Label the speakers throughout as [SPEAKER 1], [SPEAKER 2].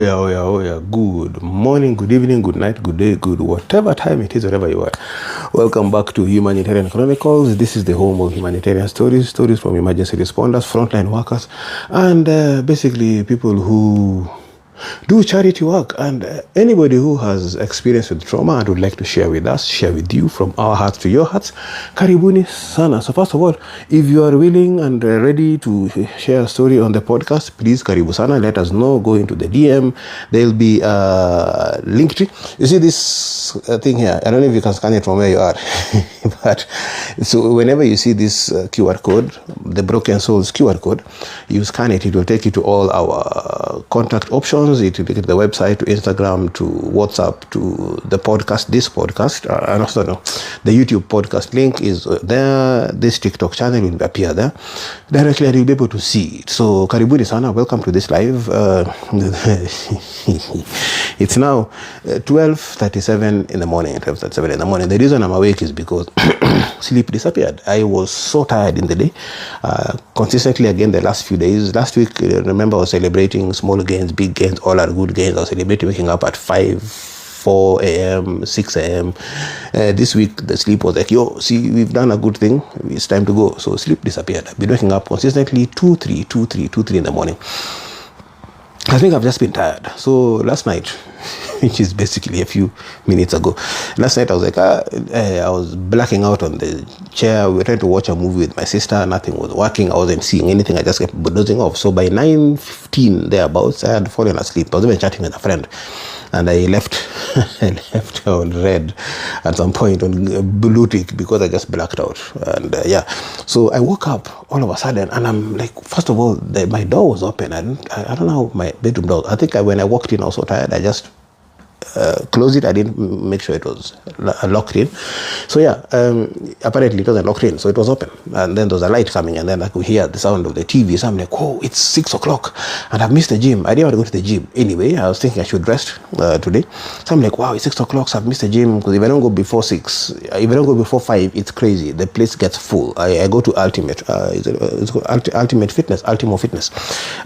[SPEAKER 1] Yeah, oh yeah, oh yeah. Good morning, good evening, good night, good day, good whatever time it is, wherever you are. Welcome back to Humanitarian Chronicles. This is the home of humanitarian stories from emergency responders, frontline workers, and basically people who do charity work. And anybody who has experience with trauma and would like to share with us, share with you from our hearts to your hearts, karibuni sana. So first of all, if you are willing and ready to share a story on the podcast, please karibu sana. Let us know. Go into the DM. There'll be a link tree. You see this thing here? I don't know if you can scan it from where you are, but so whenever you see this QR code, the Broken Souls QR code, you scan it. It will take you to all our contact options. It will take you to the website, to Instagram, to WhatsApp, to the podcast. This podcast, the YouTube podcast link is there. This TikTok channel will appear there directly, and you'll be able to see it. So karibuni sana. Welcome to this live. It's now 12:37 in the morning. 12:37 in the morning. The reason I'm awake is because sleep disappeared. I was so tired in the day, consistently again the last few days. Last week, remember, I was celebrating small gains, big gains, all are good gains. I was celebrating waking up at 4 a.m., 6 a.m. This week, the sleep was like, yo, see, we've done a good thing. It's time to go. So sleep disappeared. I've been waking up consistently 2, 3 in the morning. I think I've just been tired. So last night, which is basically a few minutes ago, last night I was like, I was blacking out on the chair. We were trying to watch a movie with my sister. Nothing was working. I wasn't seeing anything. I just kept dozing off. So by 9:15 thereabouts, I had fallen asleep. I was even chatting with a friend, and I left on red at some point on blue tick because I just blacked out. And so I woke up all of a sudden, and I'm like, first of all, my door was open. I don't know how my bedroom door. I think when I walked in, I was so tired. I just closed it. I didn't make sure it was locked in. So apparently it wasn't locked in, so it was open. And then there was a light coming, and then I could hear the sound of the TV. So I'm like, oh, it's 6 o'clock, and I've missed the gym. I didn't want to go to the gym anyway. I was thinking I should rest today. So I'm like, wow, it's 6 o'clock, so I've missed the gym, because if I don't go before 6, if I don't go before 5, it's crazy. The place gets full. I go to Ultimate. It's called Ultimate Fitness, Ultimo Fitness,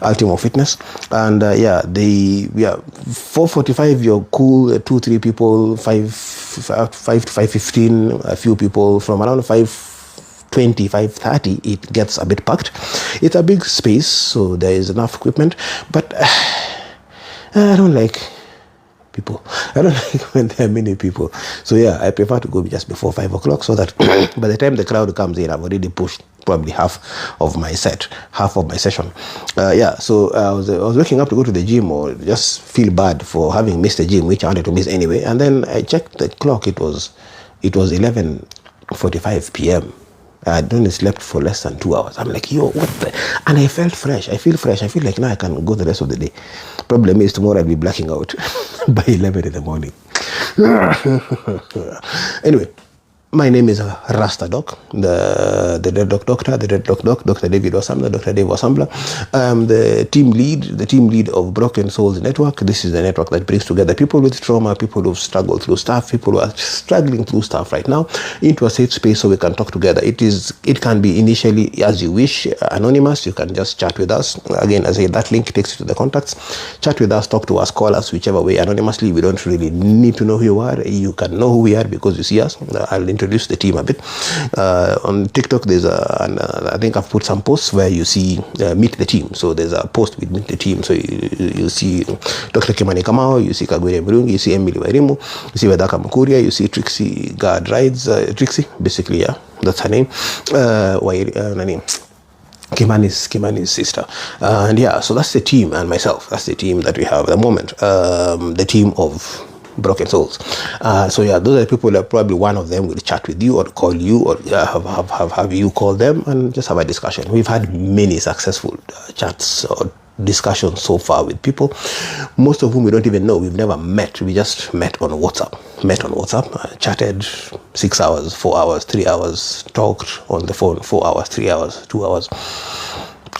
[SPEAKER 1] and 4:45. You're cool. 2-3 people, 5 to 5:15, a few people. From around 5:20, 5:30, it gets a bit packed. It's a big space, so there is enough equipment, but I don't like people. I don't like when there are many people. So I prefer to go just before 5 o'clock, so that by the time the crowd comes in, I've already pushed probably half of my session. So I was waking up to go to the gym, or just feel bad for having missed the gym, which I wanted to miss anyway. And then I checked the clock. It was 11:45 p.m. I'd only slept for less than 2 hours. I'm like, yo, what the? And I felt fresh. I feel fresh. I feel like now I can go the rest of the day. Problem is, tomorrow I'll be blacking out by 11 in the morning. Anyway, my name is Rasta Doc, the Dreadlock Doctor, Dr. David Wasambla, Dr. Dave Wasambla. I'm the team lead of Broken Souls Network. This is the network that brings together people with trauma, people who've struggled through stuff, people who are struggling through stuff right now, into a safe space so we can talk together. It can be initially, as you wish, anonymous. You can just chat with us. Again, as I said, that link takes you to the contacts. Chat with us, talk to us, call us, whichever way, anonymously. We don't really need to know who you are. You can know who we are because you see us. I'll introduce the team a bit. On TikTok, there's I think I've put some posts where you see meet the team. So there's a post with meet the team. So you see Dr. Kimani Kamau, you see Kagwere Murungi, you see Emily Wairimu, you see Vedaka Mukuria, you see Trixie Guard Rides, Trixie, basically, that's her name. Kimani's sister. So that's the team, and myself. That's the team that we have at the moment. The team of Broken Souls. Those are the people that probably one of them will chat with you or call you, or have you call them and just have a discussion. We've had many successful chats or discussions so far with people, most of whom we don't even know. We've never met. We just met on WhatsApp, chatted 6 hours, 4 hours, 3 hours, talked on the phone 4 hours, 3 hours, 2 hours.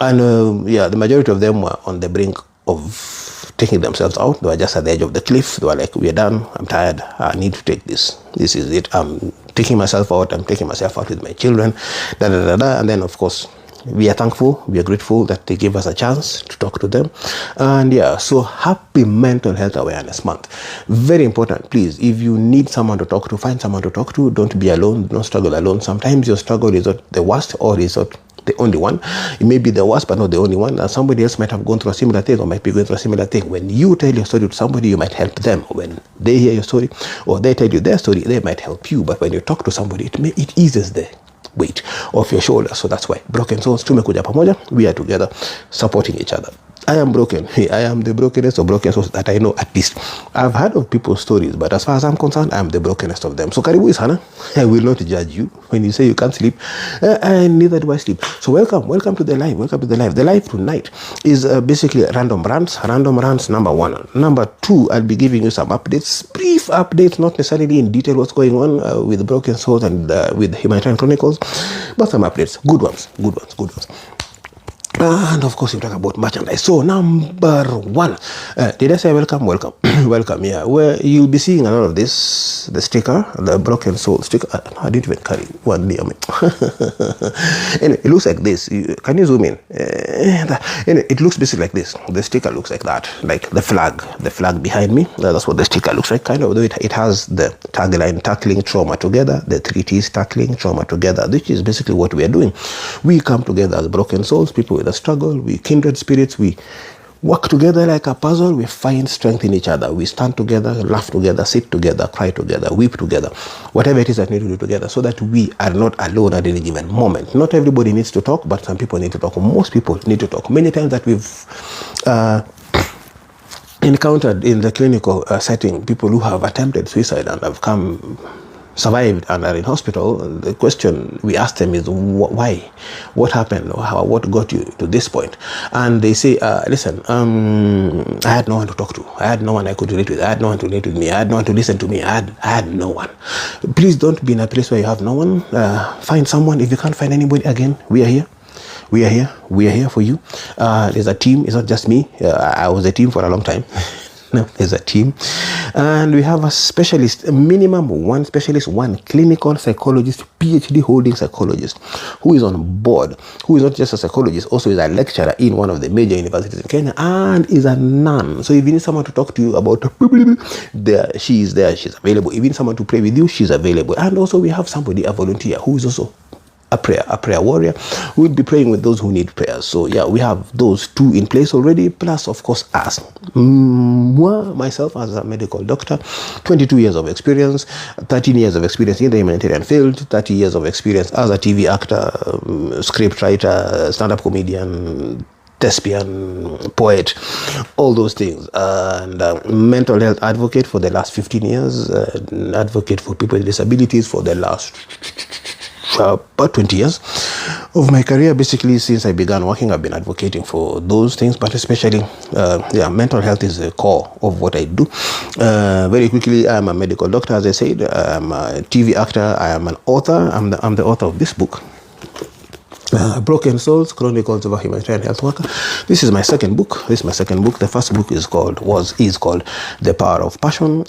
[SPEAKER 1] And the majority of them were on the brink of taking themselves out. They were just at the edge of the cliff. They were like, we're done. I'm tired. I need to take this. This is it. I'm taking myself out. I'm taking myself out with my children. And then, of course, we are thankful, we are grateful that they gave us a chance to talk to them. And yeah, so happy Mental Health Awareness Month. Very important. Please, if you need someone to talk to, find someone to talk to. Don't be alone. Don't struggle alone. Sometimes your struggle is not the worst, or is not the only one. It may be the worst, but not the only one. And somebody else might have gone through a similar thing, or might be going through a similar thing. When you tell your story to somebody, you might help them. When they hear your story, or they tell you their story, they might help you. But when you talk to somebody, it eases the weight off your shoulders. So that's why Broken Souls tumekuja pamoja. We are together supporting each other. I am broken. I am the brokenest of broken souls that I know, at least. I've heard of people's stories, but as far as I'm concerned, I am the brokenest of them. So karibu sana. I will not judge you when you say you can't sleep, and neither do I sleep. So welcome to the live. Welcome to the live. The live tonight is basically random rants. Random rants, number 1. Number 2, I'll be giving you some updates, brief updates, not necessarily in detail what's going on with the Broken Souls and with Humanitarian Chronicles, but some updates, good ones. And of course, we talk about merchandise. So number 1, did I say welcome? Welcome. Yeah, where you'll be seeing a lot of this, the sticker, the Broken Soul sticker. I didn't even carry one near me. Anyway, it looks like this. Can you zoom in? Anyway, it looks basically like this. The sticker looks like that, like the flag behind me. That's what the sticker looks like, kind of. Though it has the tagline, tackling trauma together, the 3 T's, tackling trauma together, which is basically what we are doing. We come together as broken souls, people with a struggle, we kindred spirits, we work together like a puzzle, we find strength in each other, we stand together, laugh together, sit together, cry together, weep together, whatever it is that we need to do together, so that we are not alone at any given moment. Not everybody needs to talk, but some people need to talk. Most people need to talk. Many times that we've encountered in the clinical setting, people who have attempted suicide and have survived and are in hospital, the question we ask them is why, what happened, or what got you to this point? And they say, listen, I had no one to talk to, I had no one I could relate with, I had no one to relate with me, I had no one to listen to me, I had no one. Please don't be in a place where you have no one. Find someone. If you can't find anybody, again, we are here. We are here for you. There's a team. It's not just me. I was a team for a long time. Now there's a team, and we have a specialist, minimum 1 specialist, 1 clinical psychologist, PhD holding psychologist, who is on board, who is not just a psychologist, also is a lecturer in one of the major universities in Kenya, and is a nun. So if you need someone to talk to you about she's she's available. If you need someone to pray with you, she's available. And also we have somebody, a volunteer, who is also a prayer warrior, who will be praying with those who need prayers. So yeah, we have those 2 in place already, plus of course us. Myself as a medical doctor, 22 years of experience, 13 years of experience in the humanitarian field, 30 years of experience as a TV actor, script writer, stand-up comedian, thespian, poet, all those things, and mental health advocate for the last 15 years, advocate for people with disabilities for the last about 20 years of my career. Basically, since I began working, I've been advocating for those things, but especially mental health is the core of what I do. Very quickly, I'm a medical doctor, as I said. I'm a TV actor. I am an author. I'm the author of this book, Broken Souls, Chronicles of a Humanitarian Health Worker. This is my second book. The first book is called The Power of Passion,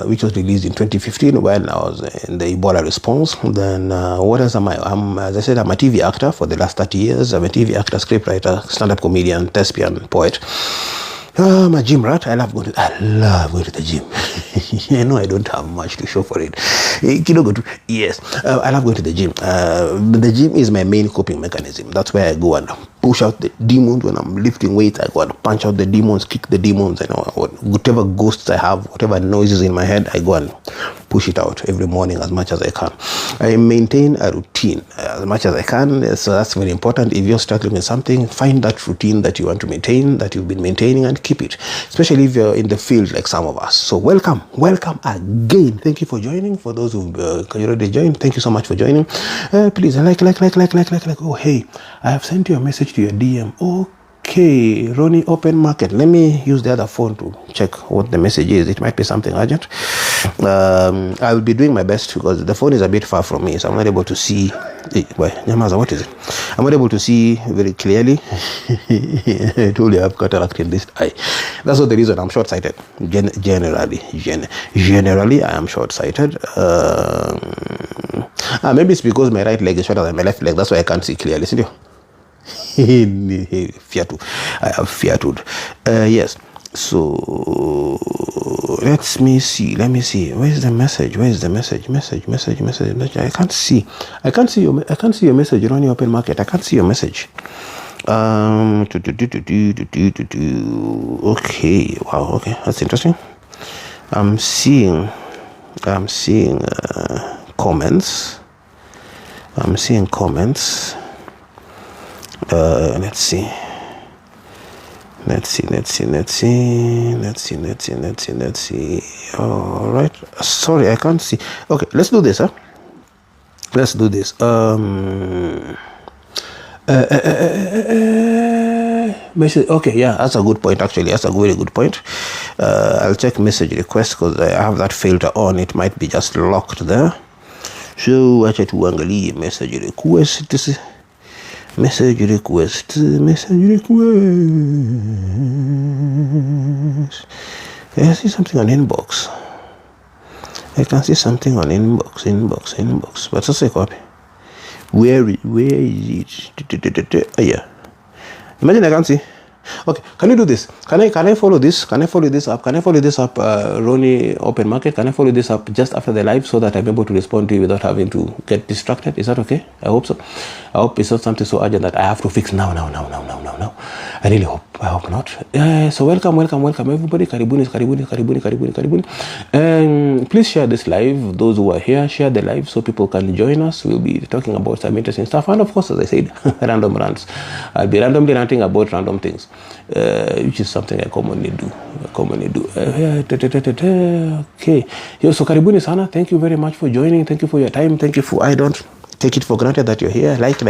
[SPEAKER 1] which was released in 2015 when I was in the Ebola response. Then what else am I? As I said, I'm a TV actor for the last 30 years. I'm a TV actor, scriptwriter, stand-up comedian, thespian, poet. I'm a gym rat. I love going to the gym. I know I don't have much to show for it. Yes, I love going to the gym. The gym is my main coping mechanism. That's where I go and push out the demons. When I'm lifting weights, I go and punch out the demons, kick the demons. Whatever ghosts I have, whatever noises in my head, I go and push it out every morning as much as I can. I maintain a routine as much as I can. So that's very important. If you're struggling with something, find that routine that you want to maintain, that you've been maintaining, and keep it, especially if you're in the field like some of us. So welcome again. Thank you for joining. For those who already joined, thank you so much for joining. Please like. Oh, hey, I have sent you a message to your DM. Okay, Ronnie, open market. Let me use the other phone to check what the message is. It might be something urgent. I will be doing my best because the phone is a bit far from me, so I'm not able to see. What is it? I'm not able to see very clearly. I told you I have cataract in this eye. That's not the reason I'm short-sighted. Generally, I am short-sighted. Maybe it's because my right leg is shorter than my left leg. That's why I can't see clearly. See you. Fiatu. I have fiatued. Yes. So let me see. Where's the message? Message. I can't see your message. You're on your open market. I can't see your message. Okay. Wow. Okay, that's interesting. I'm seeing comments. Let's see. All right. Sorry, I can't see. Okay, let's do this. Message. Okay, yeah, that's a good point. Actually, that's a very good point. I'll check message request because I have that filter on. It might be just locked there. So acha tuangalie message request. Message request. I see something on inbox. I can see something on inbox. But let's say copy. Where is it? Yeah. Imagine I can't see. Okay, can you do this? Can I follow this? Can I follow this up? Ronnie Open Market? Can I follow this up just after the live so that I'm able to respond to you without having to get distracted? Is that okay? I hope so. I hope it's not something so urgent that I have to fix now. I really hope. I hope not. So welcome everybody. Karibuni. Please share this live. Those who are here, share the live so people can join us. We'll be talking about some interesting stuff, and of course, as I said, random rants. I'll be randomly ranting about random things, which is something I commonly do. Okay. So karibuni sana. Thank you very much for joining. Thank you for your time. Thank you for. I don't take it for granted that you're here. Like, tap.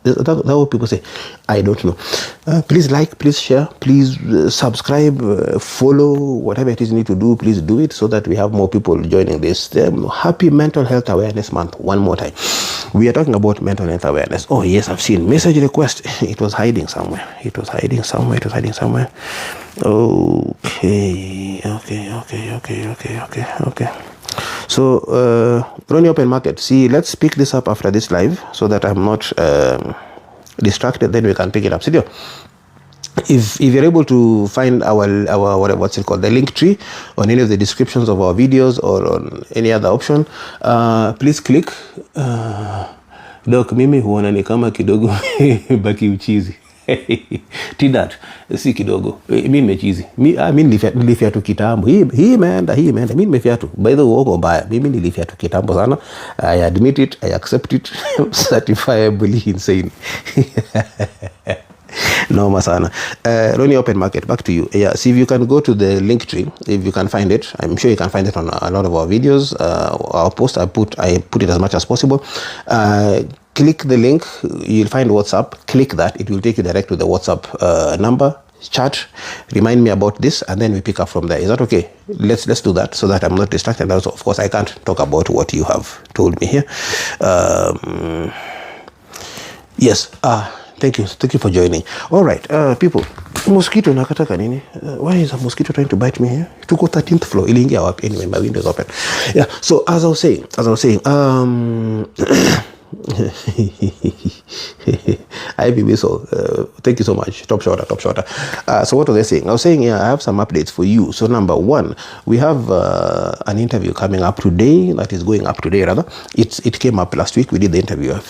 [SPEAKER 1] That's what people say. I don't know. Please like, please share, please subscribe, follow, whatever it is you need to do, please do it so that we have more people joining this. Happy Mental Health Awareness Month. One more time. We are talking about mental health awareness. Oh yes, I've seen message request. It was hiding somewhere. Okay. So, Ronnie Open Market. See, let's pick this up after this live so that I'm not distracted. Then we can pick it up. See, if you're able to find our what's it called, the link tree on any of the descriptions of our videos or on any other option, please click. Doc, mimi huona ni kama kidogo baki uchizi. Tidat, si kidogo. Mimi mechizi. Mimi nilifiatu kitambo. Hii imeenda. Mimi nimefiatu. By the way, uko mbaya. Mimi nilifiatu kitambo sana. I admit it, I accept it. Certifiably insane. No masana. Ronnie Open Market, back to you. Yeah, see if you can go to the link tree, if you can find it. I'm sure you can find it on a lot of our videos. Our post, I put it as much as possible. Click the link, you'll find WhatsApp. Click that, it will take you direct to the WhatsApp number. Chat, remind me about this, and then we pick up from there. Is that okay? Let's do that so that I'm not distracted. Also, of course, I can't talk about what you have told me here. Yes. Thank you for joining. All right, people. Mosquito nakataka nini? Why is a mosquito trying to bite me here? Tuko 13th floor. Iliingia wapi? Anyway, my window is open. Yeah. So as I was saying, IPB, so thank you so much. Top shorter. So what was I saying? I was saying, yeah, I have some updates for you. So number one, we have an interview coming up today. That is going up today, rather. It came up last week. We did the interview a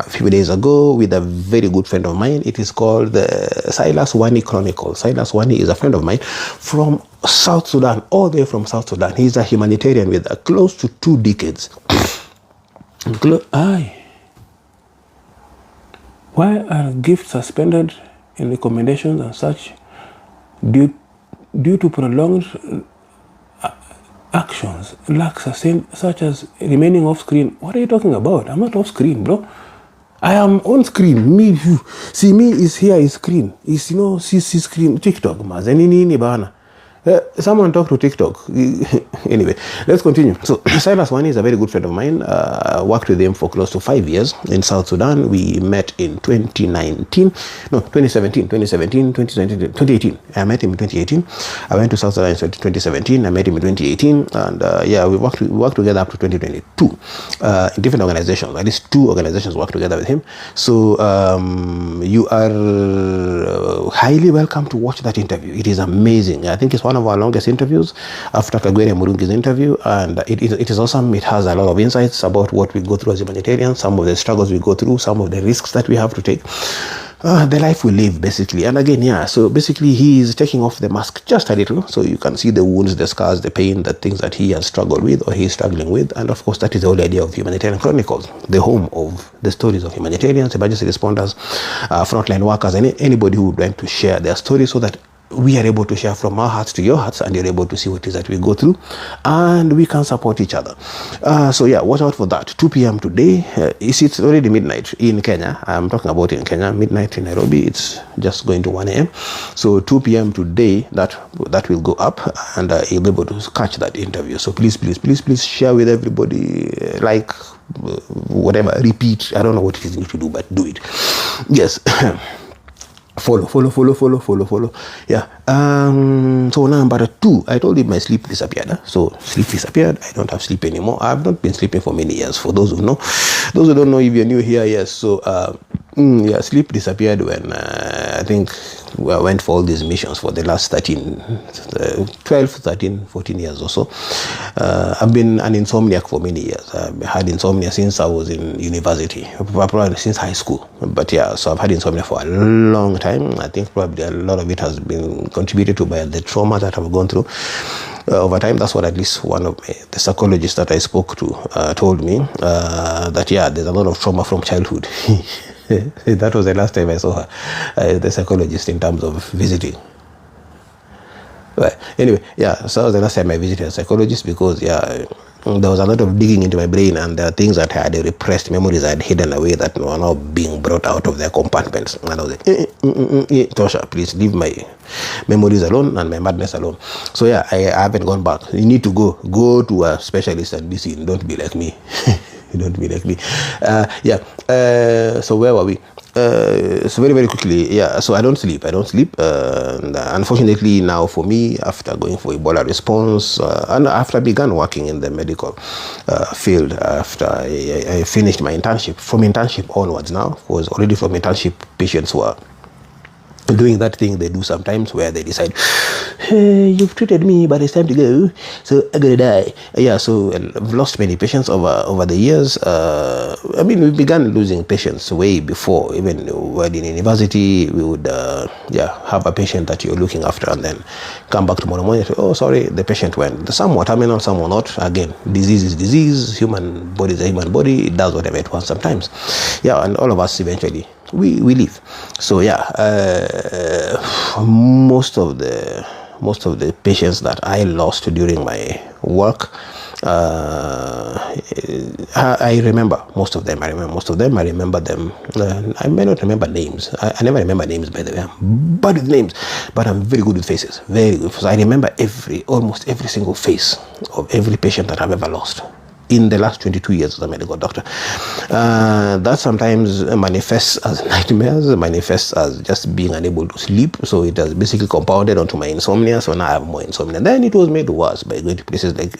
[SPEAKER 1] few days ago with a very good friend of mine. It is called the Silas Wani Chronicle. Silas Wani is a friend of mine from South Sudan, all the way from South Sudan. He's a humanitarian with close to 2 decades. Why are gifts suspended in recommendations and such due to prolonged actions such as remaining off screen? What are you talking about? I'm not off screen, bro. I am on screen. Me is here is screen. See screen. TikTok, mazanini bana. Someone talk to TikTok. Anyway, let's continue. So Silas Wani is a very good friend of mine. Worked with him for close to 5 years in South Sudan. We met in 2018. I met him in 2018. I went to South Sudan in 2017. I met him in 2018, and we worked together up to 2022 in different organizations. At least 2 organizations worked together with him. So you are highly welcome to watch that interview. It is amazing. I think it's one of our longest interviews after Kagwere Murungi's interview, and it is awesome. It has a lot of insights about what we go through as humanitarians, some of the struggles we go through, some of the risks that we have to take, the life we live, basically. And again, so basically he is taking off the mask just a little, so you can see the wounds, the scars, the pain, the things that he has struggled with or he is struggling with. And of course, that is the whole idea of Humanitarian Chronicles, the home of the stories of humanitarians, emergency responders, frontline workers, and anybody who would like to share their story, so that we are able to share from our hearts to your hearts, and you're able to see what it is that we go through, and we can support each other. So yeah, watch out for that. 2 p.m. today. It's already midnight in Kenya. I'm talking about in Kenya. Midnight in Nairobi, it's just going to 1 a.m. So 2 p.m. today, that will go up, and you'll be able to catch that interview. So please share with everybody, like, whatever, repeat. I don't know what it is you need to do, but do it. Yes. Follow. Yeah. So number 2, I told you my sleep disappeared. So sleep disappeared. I don't have sleep anymore. I've not been sleeping for many years. For those who know, those who don't know, if you're new here, yes. So sleep disappeared when I think I went for all these missions for the last 14 years or so. I've been an insomniac for many years. I've had insomnia since I was in university, probably since high school. But yeah, so I've had insomnia for a long time. I think probably a lot of it has been contributed to by the trauma that I've gone through. Over time, that's what at least one of the psychologists that I spoke to told me, that there's a lot of trauma from childhood. That was the last time I saw her, the psychologist, in terms of visiting. But anyway, so that was the last time I visited a psychologist, because there was a lot of digging into my brain, and there are things that I had repressed, memories I had hidden away, that were now being brought out of their compartments. And I was like, Tosha, please leave my memories alone and my madness alone. So I haven't gone back. You need to go to a specialist and be seen. Don't be like me. Don't be like me. So where were we? So very quickly, so I don't sleep. And unfortunately now for me, after going for Ebola response, and after I began working in the medical field, after I finished my internship, from internship onwards now, was already from internship, patients were doing that thing they do sometimes, where they decide, hey, you've treated me, but it's time to go, so I'm gonna die. So I've lost many patients over the years. We began losing patients way before, even when in university. We would have a patient that you're looking after, and then come back tomorrow morning and say, oh, sorry, the patient went. Some were terminal, some were not. Again, disease is disease. Human body is a human body. It does whatever it wants sometimes. And all of us eventually we leave. So most of the patients that I lost during my work, I remember most of them. I remember them. I may not remember names. I never remember names, by the way. I'm bad with names, but I'm very good with faces. Very good. So I remember almost every single face of every patient that I've ever lost in the last 22 years as a medical doctor. That sometimes manifests as nightmares, manifests as just being unable to sleep. So it has basically compounded onto my insomnia. So now I have more insomnia. And then it was made worse by going to places like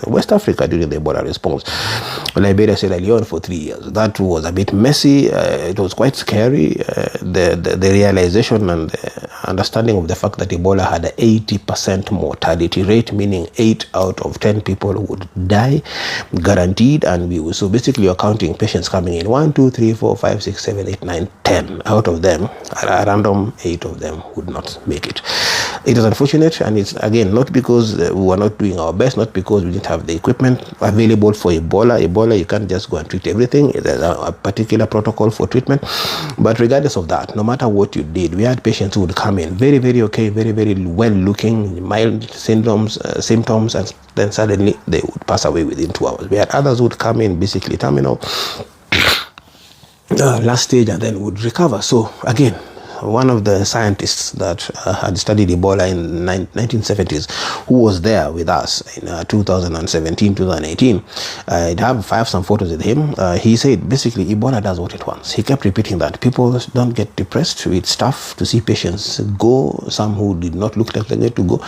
[SPEAKER 1] West Africa during the Ebola response, Liberia, Sierra Leone for 3 years. That was a bit messy. It was quite scary. The realization and the understanding of the fact that Ebola had an 80% mortality rate, meaning 8 out of 10 people would die, guaranteed. And so basically you're counting patients coming in 1, 2, 3, 4, 5, 6, 7, 8, 9, 10. Out of them, a random 8 of them would not make it. It is unfortunate, and it's again not because we were not doing our best, not because we didn't have the equipment available for Ebola. You can't just go and treat everything. There's a particular protocol for treatment. But regardless of that, no matter what you did, we had patients who would come in very, very okay, very, very well looking, mild symptoms, and then suddenly they would pass away within 2 hours. We had others who would come in basically terminal, last stage, and then would recover. So again, one of the scientists that had studied Ebola in 1970s, who was there with us in 2017, 2018. I have some photos with him. He said basically Ebola does what it wants. He kept repeating that people don't get depressed. It's tough to see patients go, some who did not look like they need to go.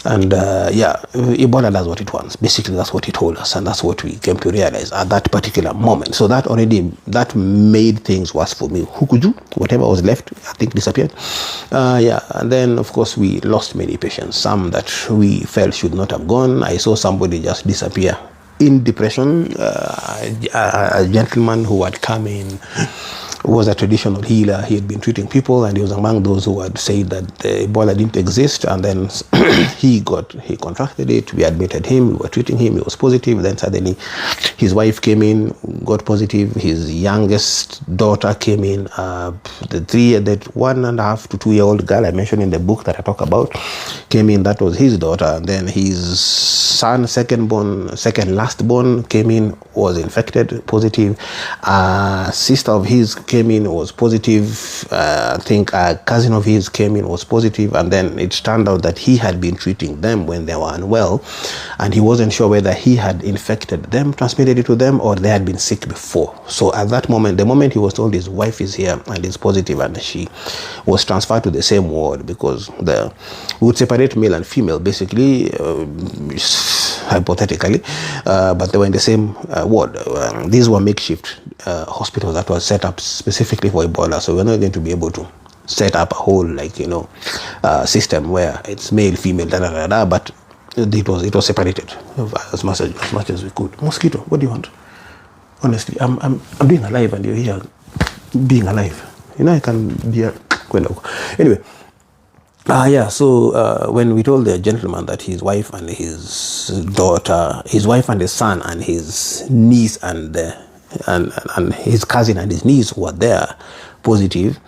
[SPEAKER 1] And Ebola does what it wants. Basically, that's what he told us, and that's what we came to realize at that particular moment. So that made things worse for me. Hukuju, whatever was left, I think disappeared. And then of course we lost many patients, some that we felt should not have gone. I saw somebody just disappear in depression. A gentleman who had come in was a traditional healer. He had been treating people, and he was among those who had said that Ebola didn't exist. And then he contracted it. We admitted him. We were treating him. He was positive. Then suddenly, his wife came in, got positive. His youngest daughter came in. The 1.5 to 2 year old girl I mentioned in the book that I talk about came in. That was his daughter. And then his son, second last born, came in, was infected, positive. Sister of his came in, was positive. I think a cousin of his came in, was positive. And then it turned out that he had been treating them when they were unwell, and he wasn't sure whether he had infected them, transmitted it to them, or they had been sick before. So at that moment, the moment he was told his wife is here and is positive, and she was transferred to the same ward, because we would separate male and female basically, hypothetically, but they were in the same ward. These were makeshift hospitals that were set up specifically for Ebola, so we're not going to be able to set up a whole system where it's male, female, but it was separated as much as we could. Mosquito, what do you want? Honestly, I'm being alive, and you're here being alive. I can be anyway. So when we told the gentleman that his wife and his daughter, his wife and his son and his niece and his cousin and his niece were there positive,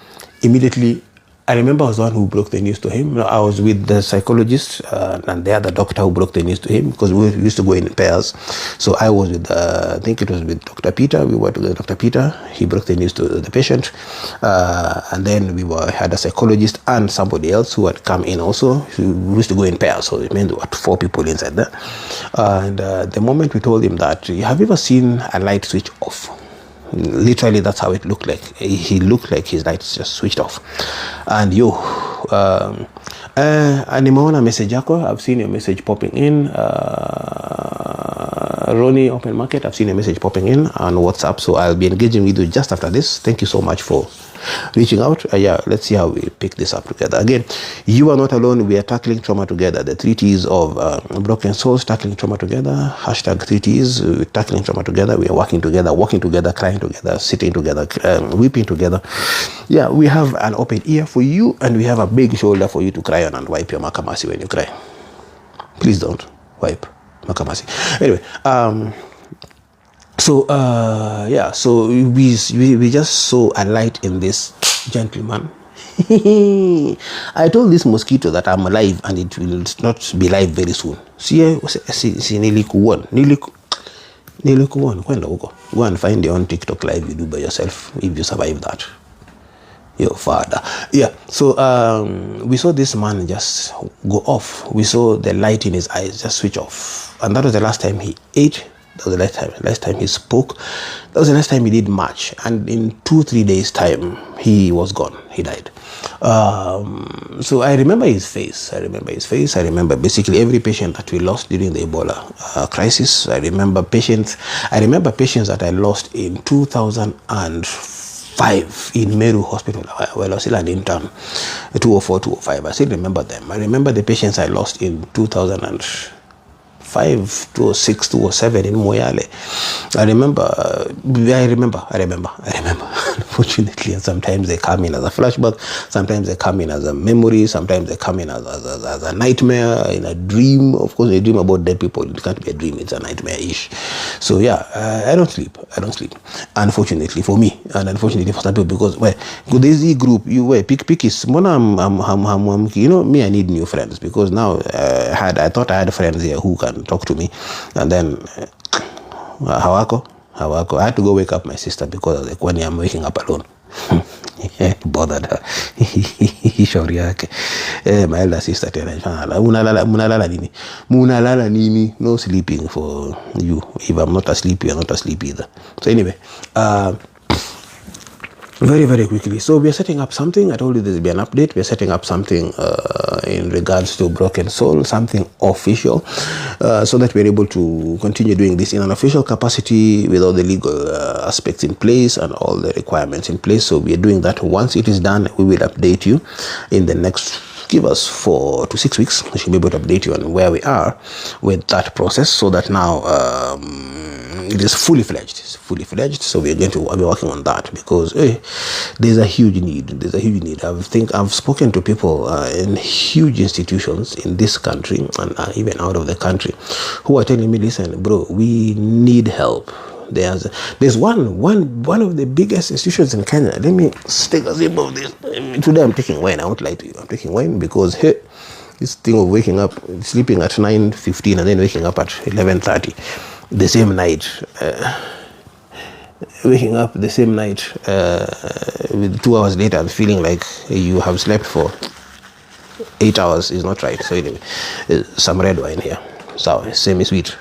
[SPEAKER 1] immediately I remember I was the one who broke the news to him. I was with the psychologist and the other doctor who broke the news to him, because we used to go in pairs. So I was with, I think it was with Dr. Peter. We were together with Dr. Peter. He broke the news to the patient. And then had a psychologist and somebody else who had come in also. We used to go in pairs. So it meant there were 4 people inside there. And the moment we told him that, have you ever seen a light switch off? Literally, that's how it looked like. He looked like his lights just switched off. And nimeona message yako. I've seen your message popping in. Ronnie Open Market, I've seen a message popping in on WhatsApp, so I'll be engaging with you just after this. Thank you so much for reaching out. Let's see how we pick this up together. Again, you are not alone. We are tackling trauma together. The 3 T's of Broken Souls, tackling trauma together. Hashtag 3 T's, tackling trauma together. We are working together, walking together, crying together, sitting together, weeping together. We have an open ear for you, and we have a big shoulder for you to cry on and wipe your makamasi when you cry. Please don't wipe makamasi. Anyway, so we just saw a light in this gentleman. I told this mosquito that I'm alive and it will not be live very soon. Go and find your own TikTok live you do by yourself if you survive that. Your father. So we saw this man just go off. We saw the light in his eyes just switch off. And that was the last time he ate. That was the last time he spoke. That was the last time he did much. And in 2-3 days time, he was gone. He died. So I remember his face. I remember basically every patient that we lost during the Ebola crisis. I remember patients that I lost in 2005 in Meru Hospital. Well, I was still an intern, 204, 205. I still remember them. I remember the patients I lost in 2005, 2006, 2007 in Moyale. I remember. Unfortunately, and sometimes they come in as a flashback, sometimes they come in as a memory, sometimes they come in as a nightmare, in a dream. Of course, a dream about dead people. It can't be a dream, it's a nightmare-ish. So I don't sleep. Unfortunately for me, and unfortunately for some people, because there's a group, pick is me, I need new friends, because now I thought I had friends here who can talk to me, and then Hawako. I had to go wake up my sister because when I'm waking up alone. bothered her. Shauri yake. My elder sister tena munalala nini, no sleeping for you. If I'm not asleep, you're not asleep either. So anyway, very, very quickly. So we are setting up something. I told you there's be an update. We are setting up something in regards to Broken Soul, something official, so that we're able to continue doing this in an official capacity with all the legal aspects in place and all the requirements in place. So we are doing that. Once it is done, we will update you in the next, give us 4 to 6 weeks. We should be able to update you on where we are with that process, so that now it is fully fledged. It's fully fledged. So we're going to be working on that, because there's a huge need. There's a huge need. I've spoken to people in huge institutions in this country and even out of the country, who are telling me, listen, bro, we need help. There's one of the biggest institutions in Kenya. Let me take a sip of this. Today I'm taking wine. I won't lie to you. I'm taking wine because this thing of waking up, sleeping at 9:15 and then waking up at 11:30 the same night. Waking up the same night with 2 hours later and feeling like you have slept for 8 hours is not right. So anyway, some red wine here. So semi-sweet.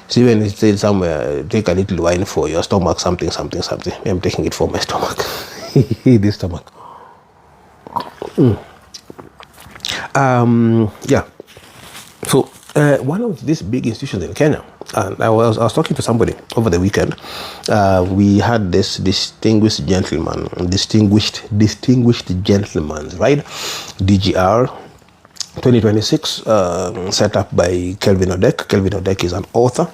[SPEAKER 1] So even it said somewhere, take a little wine for your stomach, something. I'm taking it for my stomach. This stomach. Yeah. So one of these big institutions in Kenya, and I was talking to somebody over the weekend. We had this distinguished gentleman, right? DGR 2026, set up by Kelvin Odek. Kelvin Odek is an author.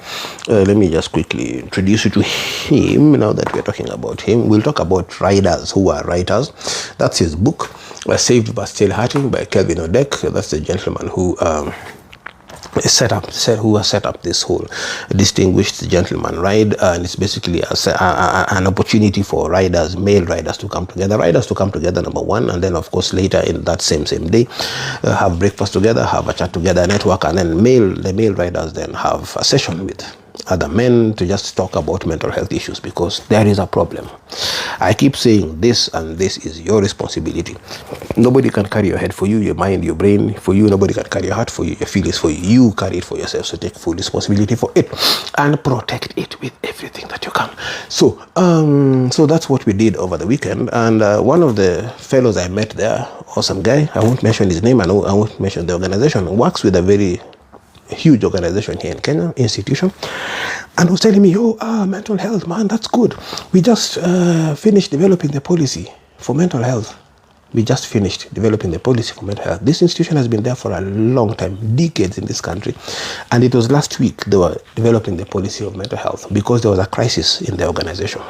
[SPEAKER 1] Let me just quickly introduce you to him. Now that we're talking about him, we'll talk about riders who are writers. That's his book, Saved but Still Hurting, by Kelvin Odek. That's the gentleman who has set up this whole distinguished gentleman ride, and it's basically an opportunity for riders, male riders, to come together. Number one, and then of course later in that same day, have breakfast together, have a chat together, network, and then the male riders then have a session with other men to just talk about mental health issues, because there is a problem. I keep saying this, and this is your responsibility. Nobody can carry your head for you, your mind, your brain for you. Nobody can carry your heart for you, your feelings for you. You carry it for yourself. So take full responsibility for it and protect it with everything that you can. So so that's what we did over the weekend. And one of the fellows I met there, awesome guy, I won't mention his name, I won't mention the organization, works with a very huge organization here in Kenya, institution, and was telling me, mental health, man, that's good. We just finished developing the policy for mental health. This institution has been there for a long time, decades in this country, and it was last week they were developing the policy of mental health because there was a crisis in the organization.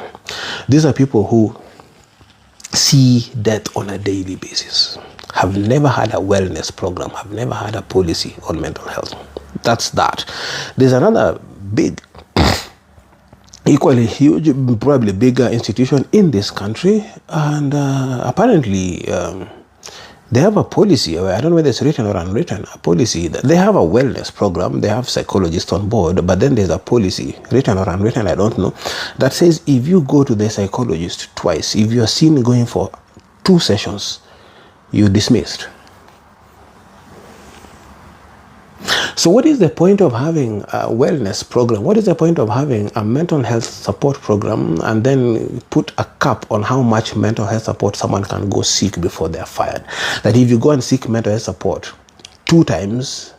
[SPEAKER 1] These are people who see death on a daily basis, have never had a wellness program, have never had a policy on mental health. That's that. There's another big, equally huge, probably bigger institution in this country, and apparently they have a policy. I don't know whether it's written or unwritten, a policy. They have a wellness program, they have psychologists on board, but then there's a policy, written or unwritten, I don't know, that says if you go to the psychologist twice, if you're seen going for 2 sessions, you're dismissed. So what is the point of having a wellness program? What is the point of having a mental health support program and then put a cap on how much mental health support someone can go seek before they're fired? That if you go and seek mental health support 2 times,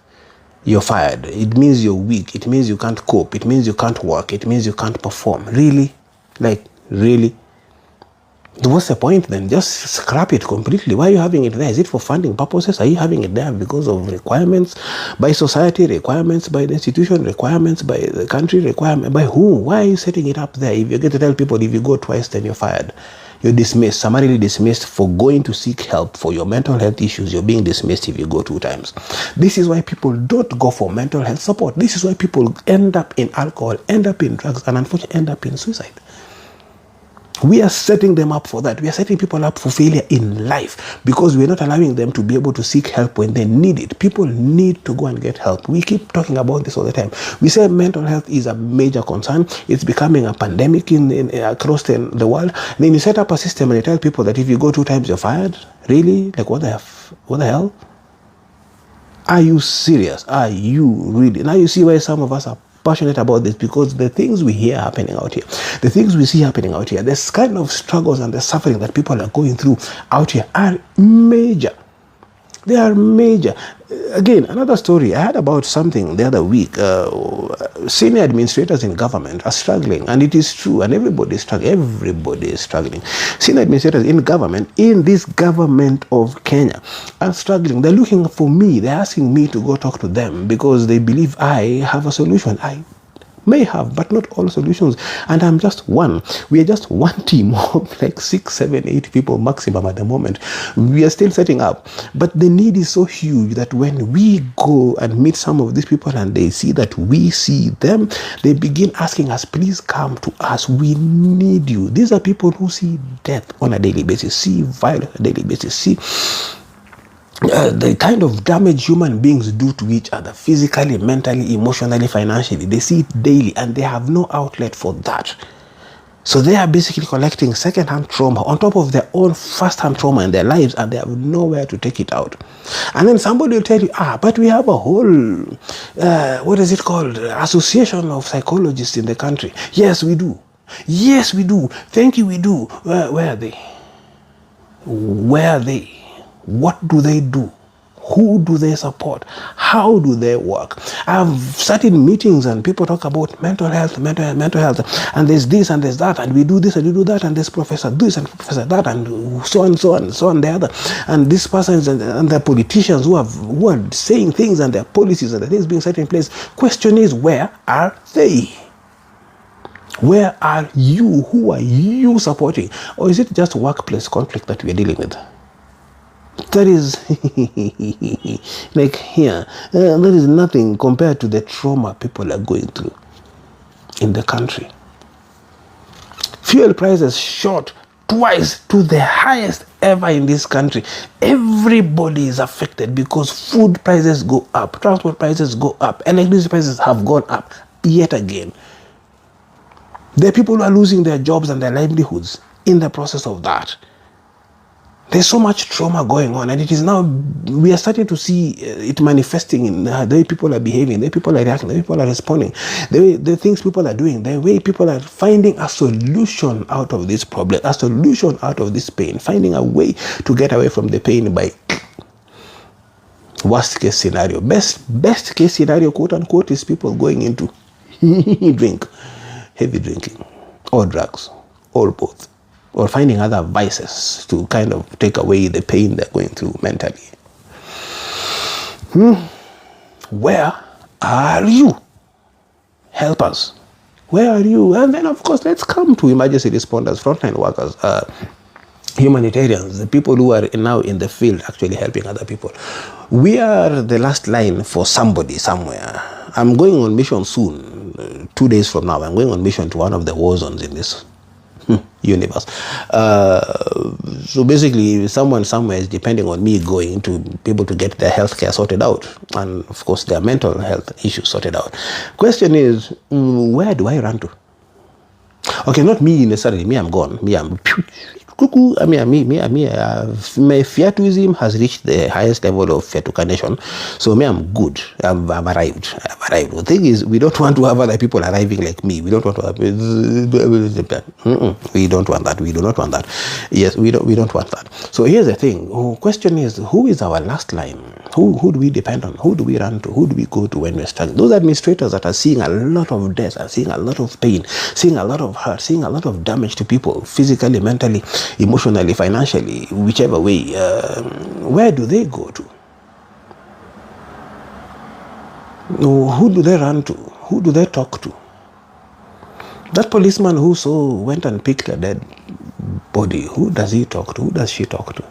[SPEAKER 1] you're fired. It means you're weak. It means you can't cope. It means you can't work. It means you can't perform. Really? Like, really? What's the point then? Just scrap it completely. Why are you having it there? Is it for funding purposes? Are you having it there because of requirements by society, requirements by the institution, requirements by the country, requirement by who? Why are you setting it up there? If you're going to tell people if you go twice, then you're fired. You're dismissed, summarily dismissed for going to seek help for your mental health issues. You're being dismissed if you go 2 times. This is why people don't go for mental health support. This is why people end up in alcohol, end up in drugs, and unfortunately end up in suicide. We are setting them up for that. We are setting people up for failure in life because we're not allowing them to be able to seek help when they need it. People need to go and get help. We keep talking about this all the time. We say mental health is a major concern. It's becoming a pandemic across the world. Then you set up a system and you tell people that if you go 2 times, you're fired. Really? Like what the hell? Are you serious? Are you really? Now you see why some of us are passionate about this, because the things we hear happening out here, the things we see happening out here, this kind of struggles and the suffering that people are going through out here are major. They are major. Again, another story. I heard about something the other week. Senior administrators in government are struggling, and it is true, and everybody is struggling. Everybody is struggling. Senior administrators in government, in this government of Kenya, are struggling. They're looking for me. They're asking me to go talk to them because they believe I have a solution. I may have, but not all solutions. And I'm just one. We are just one team of like 6, 7, 8 people maximum at the moment. We are still setting up. But the need is so huge that when we go and meet some of these people and they see that we see them, they begin asking us, please come to us. We need you. These are people who see death on a daily basis, see violence on a daily basis, see the kind of damage human beings do to each other, physically, mentally, emotionally, financially. They see it daily and they have no outlet for that. So they are basically collecting second-hand trauma on top of their own first-hand trauma in their lives, and they have nowhere to take it out. And then somebody will tell you, but we have a whole, what is it called, association of psychologists in the country. Yes, we do. Yes, we do. Thank you, we do. Where are they? Where are they? What do they do? Who do they support? How do they work? I've sat in meetings and people talk about mental health, and there's this and there's that, and we do this and we do that, and this professor this and professor that, and so on, the other. And these persons and the politicians who are saying things, and their policies and the things being set in place. Question is, where are they? Where are you? Who are you supporting? Or is it just workplace conflict that we are dealing with? That is like here, that is nothing compared to the trauma people are going through in the country. Fuel prices shot twice to the highest ever in this country. Everybody is affected because food prices go up, transport prices go up, electricity prices have gone up yet again. There are people who are losing their jobs and their livelihoods in the process of that. There's so much trauma going on, and it is now, we are starting to see it manifesting in the way people are behaving, the way people are reacting, the way people are responding, the things people are doing, the way people are finding a solution out of this problem, a solution out of this pain, finding a way to get away from the pain by worst case scenario. Best case scenario, quote unquote, is people going into heavy drinking, or drugs, or both, or finding other vices to kind of take away the pain they're going through mentally. Where are you? Help us. Where are you? And then, of course, let's come to emergency responders, frontline workers, humanitarians, the people who are now in the field actually helping other people. We are the last line for somebody somewhere. I'm going on mission soon, 2 days from now. I'm going on mission to one of the war zones in this universe. So basically, someone somewhere is depending on me going to be able to get their healthcare sorted out, and of course their mental health issues sorted out. Question is, where do I run to? Okay, not me necessarily. Me, I'm gone. Me, I'm cuckoo. My fiatuism has reached the highest level of fiatucanation. So me, I'm good. I've arrived. The thing is, we don't want to have other people arriving like me. We don't want to have. We don't want that. We do not want that. Yes, we don't want that. So here's the thing. Question is, who is our last line? Who do we depend on? Who do we run to? Who do we go to when we're struggling? Those administrators that are seeing a lot of death, are seeing a lot of pain, seeing a lot of hurt, seeing a lot of damage to people, physically, mentally, emotionally, financially, whichever way, where do they go to? Who do they run to? Who do they talk to? That policeman who went and picked a dead body, who does he talk to? Who does she talk to?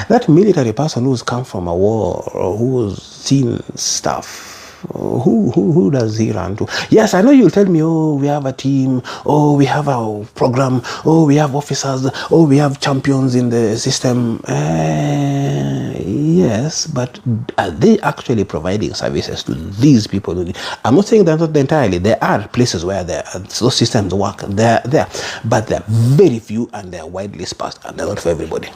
[SPEAKER 1] That military person who's come from a war or who's seen stuff, who does he run to? Yes, I know you'll tell me, oh, we have a team, oh, we have our program, oh, we have officers, oh, we have champions in the system. Yes, but are they actually providing services to these people? I'm not saying that not entirely. There are places where those systems work. They're there, but they're very few and they're widely sparse and they're not for everybody.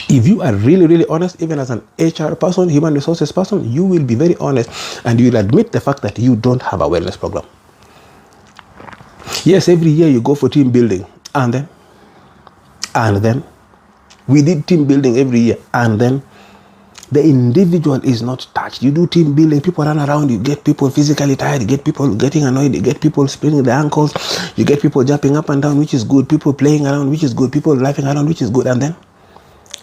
[SPEAKER 1] If you are really, really honest, even as an HR person, human resources person, you will be very honest and you will admit the fact that you don't have a wellness program. Yes, every year you go for team building and then we did team building every year and then the individual is not touched. You do team building, people run around, you get people physically tired, you get people getting annoyed, you get people spraining their ankles, you get people jumping up and down, which is good, people playing around, which is good, people laughing around, which is good, and then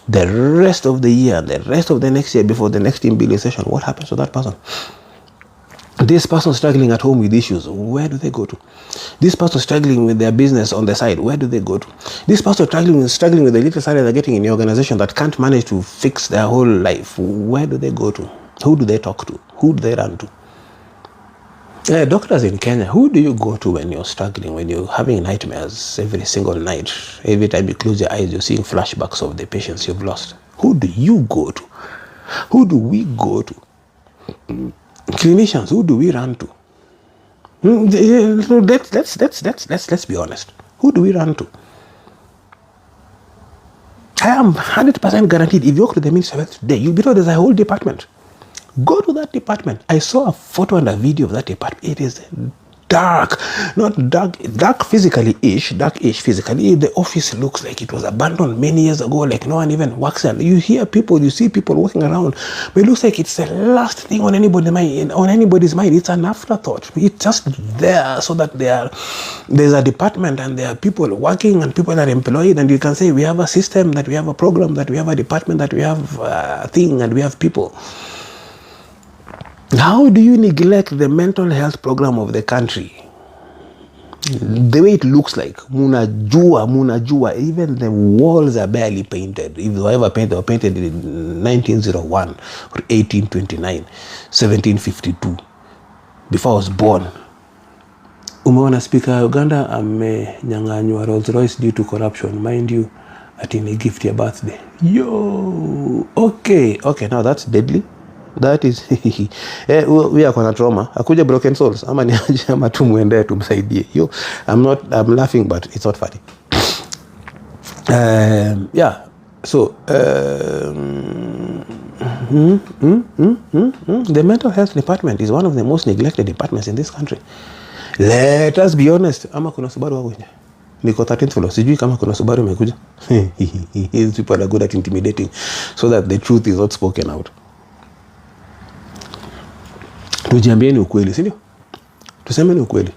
[SPEAKER 1] the rest of the year, the rest of the next year before the next team building session, what happens to that person? This person struggling at home with issues, where do they go to? This person struggling with their business on the side, where do they go to? This person struggling with the little salary they're getting in the organization that can't manage to fix their whole life, where do they go to? Who do they talk to? Who do they run to? Doctors in Kenya, who do you go to when you're struggling, when you're having nightmares every single night? Every time you close your eyes, you're seeing flashbacks of the patients you've lost. Who do you go to? Who do we go to? Clinicians, who do we run to? Let's be honest. Who do we run to? I am 100% guaranteed if you walk to the Ministry of Health today, you'll be told there's a whole department. Go to that department. I saw a photo and a video of that department. It is dark. Not dark physically-ish, dark-ish physically. The office looks like it was abandoned many years ago, like no one even works there. You hear people, you see people walking around, but it looks like it's the last thing on anybody's mind. It's an afterthought. It's just there so that there's a department and there are people working and people are employed, and you can say we have a system, that we have a program, that we have a department, that we have a thing, and we have people. How do you neglect the mental health program of the country? The way it looks like, munajua, even the walls are barely painted. If they were ever painted, they were painted in 1901 or 1829, 1752, before I was born. Umeona Speaker Uganda amenyang'anywa Rolls Royce due to corruption, mind you, at in a gift your birthday. Yo, okay, now that's deadly. That is we are kona trauma. Akuja broken souls. Ama niaje ama tumuende tumsaidie. Yo, I'm laughing, but it's not funny. Yeah. So the mental health department is one of the most neglected departments in this country. Let us be honest. Ama kuna Subaru wako nje. Niko 13th floor. Sijui kama kuna Subaru imekuja. These people are good at intimidating so that the truth is not spoken out. Tujiambieni ukweli, si ndio? Tusemeni ukweli.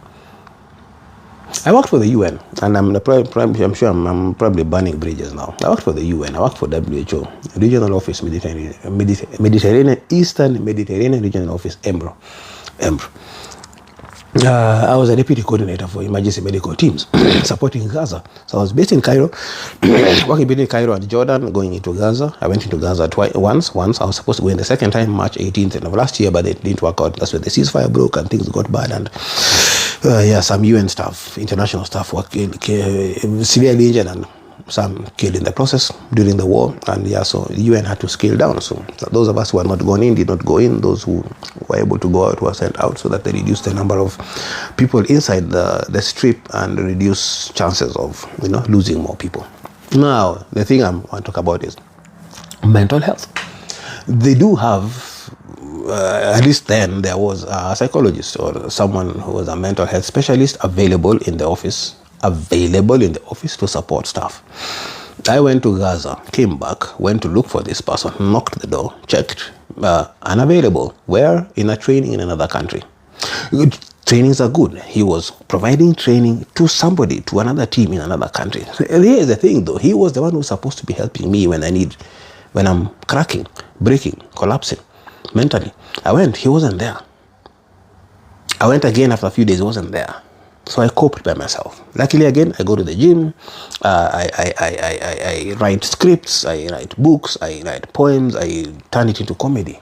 [SPEAKER 1] I worked for the UN, and I'm sure I'm probably burning bridges now. I worked for the UN. I worked for WHO, Regional Office Mediterranean, Eastern Mediterranean Regional Office, EMBRO. I was a deputy coordinator for emergency medical teams supporting Gaza. So I was based in Cairo, working between Cairo and Jordan, going into Gaza. I went into Gaza once. I was supposed to go in the second time, March 18th of last year, but it didn't work out. That's when the ceasefire broke and things got bad. And some UN staff, international staff were severely injured and some killed in the process during the war. And so the UN had to scale down. So those of us who had not gone in did not go in. Those who were able to go out were sent out, so that they reduced the number of people inside the strip and reduce chances of losing more people. Now, the thing I want to talk about is mental health. They do have, at least then, there was a psychologist or someone who was a mental health specialist available in the office to support staff. I went to Gaza, came back, went to look for this person, knocked the door, checked, unavailable. Where? In a training in another country. Trainings are good. He was providing training to somebody, to another team in another country. Here's the thing though, he was the one who's supposed to be helping me when I'm cracking, breaking, collapsing mentally. I went, he wasn't there. I went again after a few days, he wasn't there. So I coped by myself. Luckily again, I go to the gym, I write scripts, I write books, I write poems, I turn it into comedy.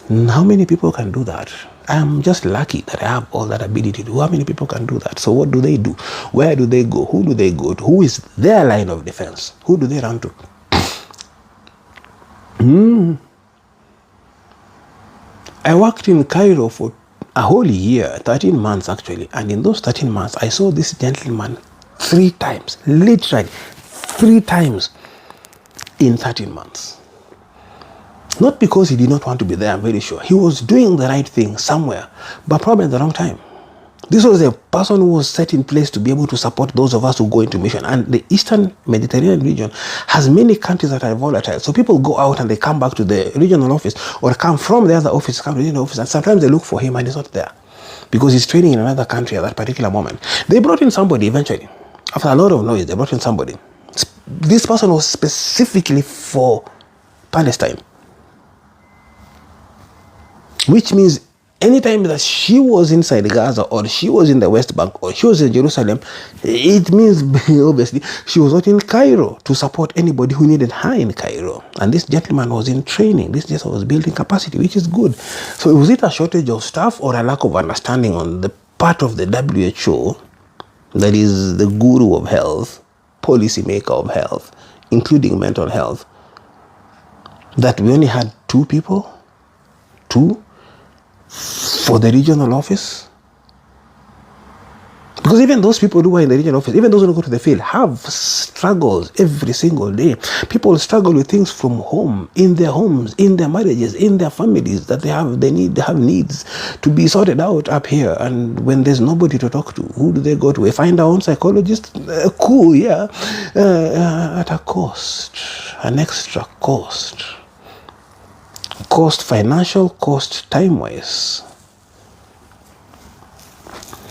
[SPEAKER 1] How many people can do that? I'm just lucky that I have all that ability to do. How many people can do that? So what do they do? Where do they go? Who do they go to? Who is their line of defense? Who do they run to? I worked in Cairo for a whole year, 13 months actually. And in those 13 months, I saw this gentleman 3 times, literally 3 times in 13 months. Not because he did not want to be there, I'm very sure. He was doing the right thing somewhere, but probably at the wrong time. This was a person who was set in place to be able to support those of us who go into mission. And the Eastern Mediterranean region has many countries that are volatile. So people go out and they come back to the regional office, or come from the other office, come to the regional office, and sometimes they look for him and he's not there because he's training in another country at that particular moment. They brought in somebody eventually. After a lot of noise, they brought in somebody. This person was specifically for Palestine. Which means anytime that she was inside Gaza, or she was in the West Bank, or she was in Jerusalem, it means obviously she was not in Cairo to support anybody who needed her in Cairo. And this gentleman was in training. This gentleman was building capacity, which is good. So was it a shortage of staff or a lack of understanding on the part of the WHO, that is the guru of health, policy maker of health, including mental health, that we only had 2 people? 2? For the regional office? Because even those people who are in the regional office, even those who go to the field, have struggles every single day. People struggle with things from home, in their homes, in their marriages, in their families, that they have needs to be sorted out up here. And when there's nobody to talk to, who do they go to? They find our own psychologist? Cool, yeah. At a cost, an extra cost. Cost financial, cost time-wise.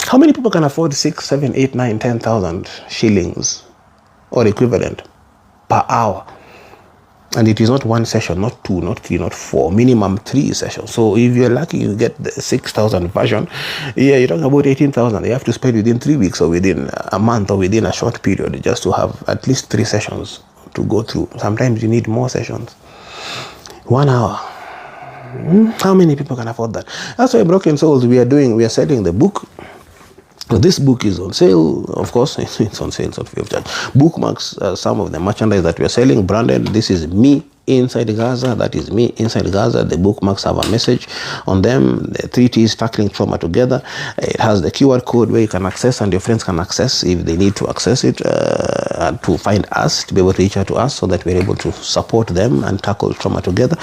[SPEAKER 1] How many people can afford 6, 7, 8, 9, 10,000 shillings or equivalent per hour? And it is not 1 session, not 2, not 3, not 4, minimum 3 sessions. So if you're lucky, you get the 6,000 version. Yeah, you're talking about 18,000. You have to spend within 3 weeks, or within a month, or within a short period, just to have at least 3 sessions to go through. Sometimes you need more sessions. 1 hour. How many people can afford that? That's why Broken Souls, we are selling the book. This book is on sale, of course. It's on sale, it's not free of charge. Bookmarks, some of the merchandise that we are selling, branded. This is me inside Gaza. That is me inside Gaza. The bookmarks have a message on them. The 3 T's, tackling trauma together. It has the QR code where you can access, and your friends can access if they need to access it, to find us, to be able to reach out to us, so that we're able to support them and tackle trauma together.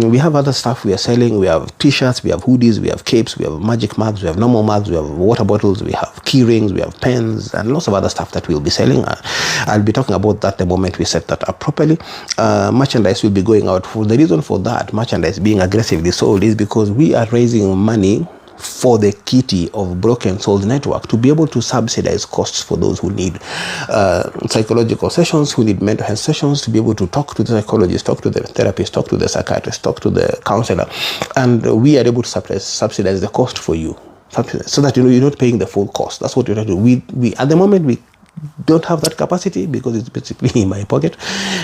[SPEAKER 1] We have other stuff we are selling. We have t-shirts, we have hoodies, we have capes, we have magic mugs, we have normal mugs, we have water bottles, we have key rings, we have pens, and lots of other stuff that we'll be selling. I'll be talking about that the moment we set that up properly. Merchandise will be going out. For the reason for that merchandise being aggressively sold is because we are raising money for the kitty of Broken Souls Network to be able to subsidize costs for those who need psychological sessions, who need mental health sessions, to be able to talk to the psychologist, talk to the therapist, talk to the psychiatrist, talk to the counselor. And we are able to subsidize the cost for you, so that you're not paying the full cost. That's what we're trying to do. We at the moment, we don't have that capacity because it's basically in my pocket,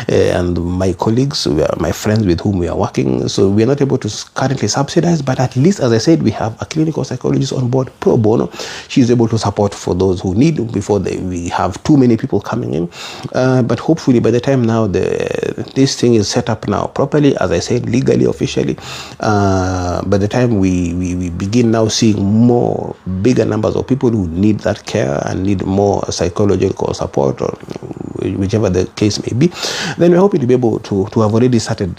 [SPEAKER 1] and my colleagues, my friends with whom we are working, so we are not able to currently subsidize. But at least, as I said, we have a clinical psychologist on board pro bono. She's able to support for those who need before we have too many people coming in. But hopefully by the time now this thing is set up now properly, as I said, legally, officially, by the time we begin now seeing bigger numbers of people who need that care and need more psychological support, or whichever the case may be, then we're hoping to be able to have already started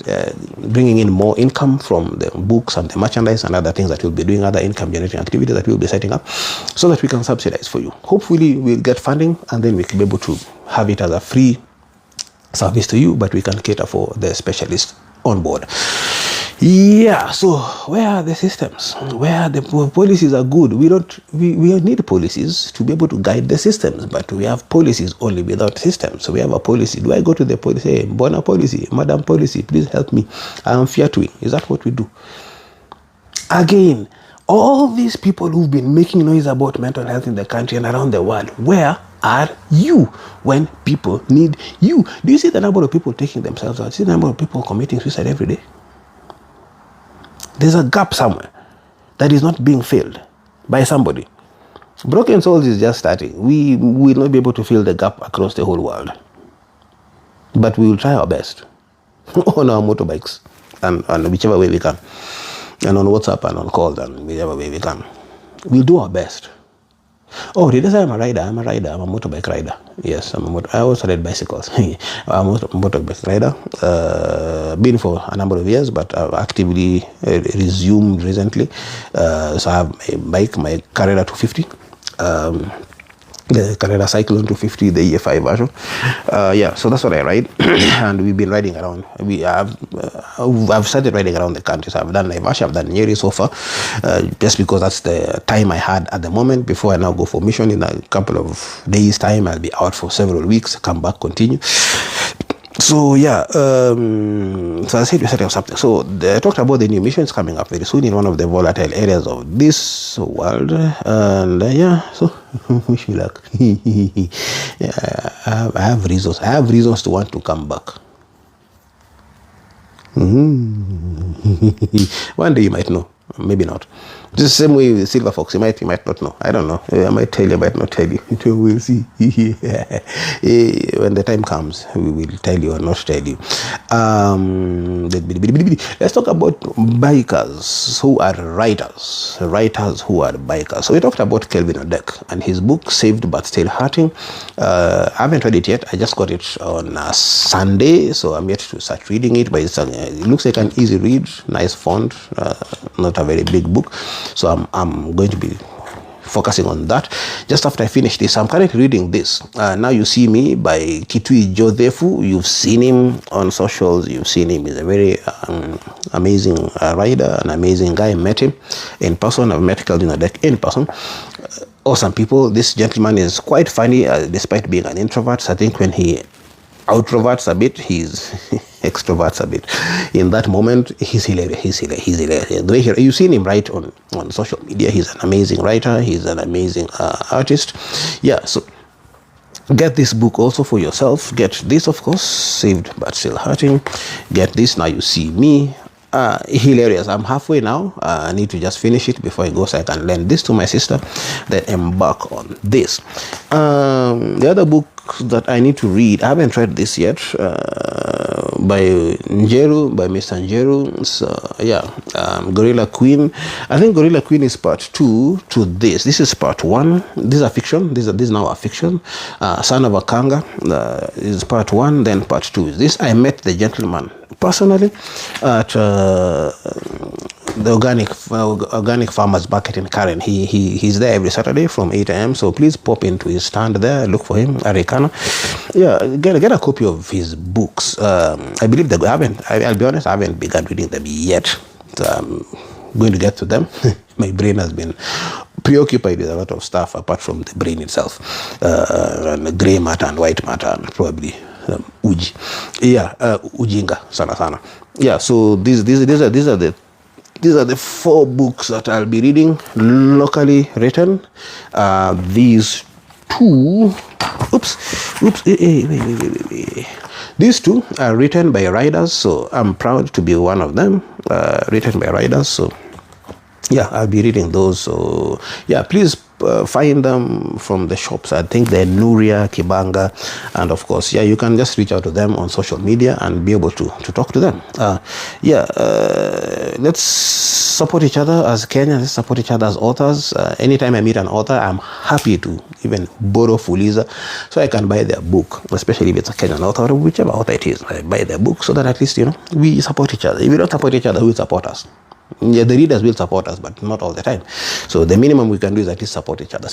[SPEAKER 1] bringing in more income from the books and the merchandise and other things that we'll be doing, other income generating activities that we'll be setting up, so that we can subsidize for you. Hopefully we'll get funding, and then we can be able to have it as a free service to you, but we can cater for the specialists on board. Yeah, so where are the systems? Where the policies are good? We need policies to be able to guide the systems, but we have policies only without systems. So we have a policy. Do I go to the police, hey, Bona policy, Madam policy, please help me, I am fiatuing? Is that what we do? Again, all these people who've been making noise about mental health in the country and around the world, where are you when people need you? Do you see the number of people taking themselves out? Do you see the number of people committing suicide every day? There's a gap somewhere that is not being filled by somebody. Broken Souls is just starting. We will not be able to fill the gap across the whole world. But we will try our best on our motorbikes and whichever way we can. And on WhatsApp and on calls and whichever way we can. We'll do our best. Oh, did I say I'm a rider? I'm a rider. I'm a motorbike rider. Yes, I also ride bicycles. I'm a motorbike rider. Been for a number of years, but I've actively resumed recently. So I have a bike, my Carrera 250. The Carrera Cyclone 250, the EFI version. Yeah, so that's what I ride. And we've been riding around. I've started riding around the country. So I've done Naivasha, I've done Nyeri so far, just because that's the time I had at the moment before I now go for mission. In a couple of days' time, I'll be out for several weeks, come back, continue. So yeah, so I said we started something. So I talked about the new missions coming up very soon in one of the volatile areas of this world, and yeah, so wish me luck. Yeah, I have reasons. I have reasons to want to come back. One day you might know, maybe not. Just the same way with Silver Fox, you might not know. I don't know. I might tell you, I might not tell you. We'll see. When the time comes, we will tell you or not tell you. Let's talk about bikers who are writers who are bikers. So we talked about Kelvin Odek and his book, Saved But Still Hurting. I haven't read it yet. I just got it on Sunday, so I'm yet to start reading it. But it looks like an easy read, nice font, not a very big book. So I'm going to be focusing on that. Just after I finish this, I'm currently reading this. Now You See Me by Kitui Jothefu. You've seen him on socials. You've seen him. He's a very amazing rider, an amazing guy. I met him in person. I've met Kelvin Odek in person. Awesome people. This gentleman is quite funny, despite being an introvert. So I think when he outroverts a bit, he's extroverts a bit. In that moment, he's hilarious. He's hilarious. The way you've seen him write on social media, he's an amazing writer. He's an amazing artist. Yeah, so get this book also for yourself. Get this, of course, Saved But Still Hurting. Get this, Now You See Me. Hilarious. I'm halfway now. I need to just finish it before I go so I can lend this to my sister, then embark on this. The other book that I need to read, I haven't read this yet, by Mr. Njeru. So yeah, Gorilla Queen. I think Gorilla Queen is part 2 to this. This is part 1. This is a fiction. This is now a fiction. Son of a Kanga is part 1. Then part 2 is this. I met the gentleman personally at the organic farmers market in Karen. He's there every Saturday from 8 a.m. So please pop into his stand there. Look for him, Arikana. Yeah, get a copy of his books. I believe that I'll be honest, I haven't begun reading them yet. So I'm going to get to them. My brain has been preoccupied with a lot of stuff apart from the brain itself, and gray matter and white matter and probably uji. Yeah, ujinga sana. Yeah, so these are the 4 books that I'll be reading, locally written. These 2, wait. These 2 are written by writers, so I'm proud to be one of them. Written by writers, so yeah, I'll be reading those. So yeah, please find them from the shops. I think they're Nuria, Kibanga, and of course, yeah, you can just reach out to them on social media and be able to talk to them. Let's support each other as Kenyans. Let's support each other as authors. Anytime I meet an author, I'm happy to even borrow Fuliza so I can buy their book, especially if it's a Kenyan author or whichever author it is. I buy their book so that at least, we support each other. If we don't support each other, who will support us? Yeah, the readers will support us, but not all the time. So the minimum we can do is at least support each other.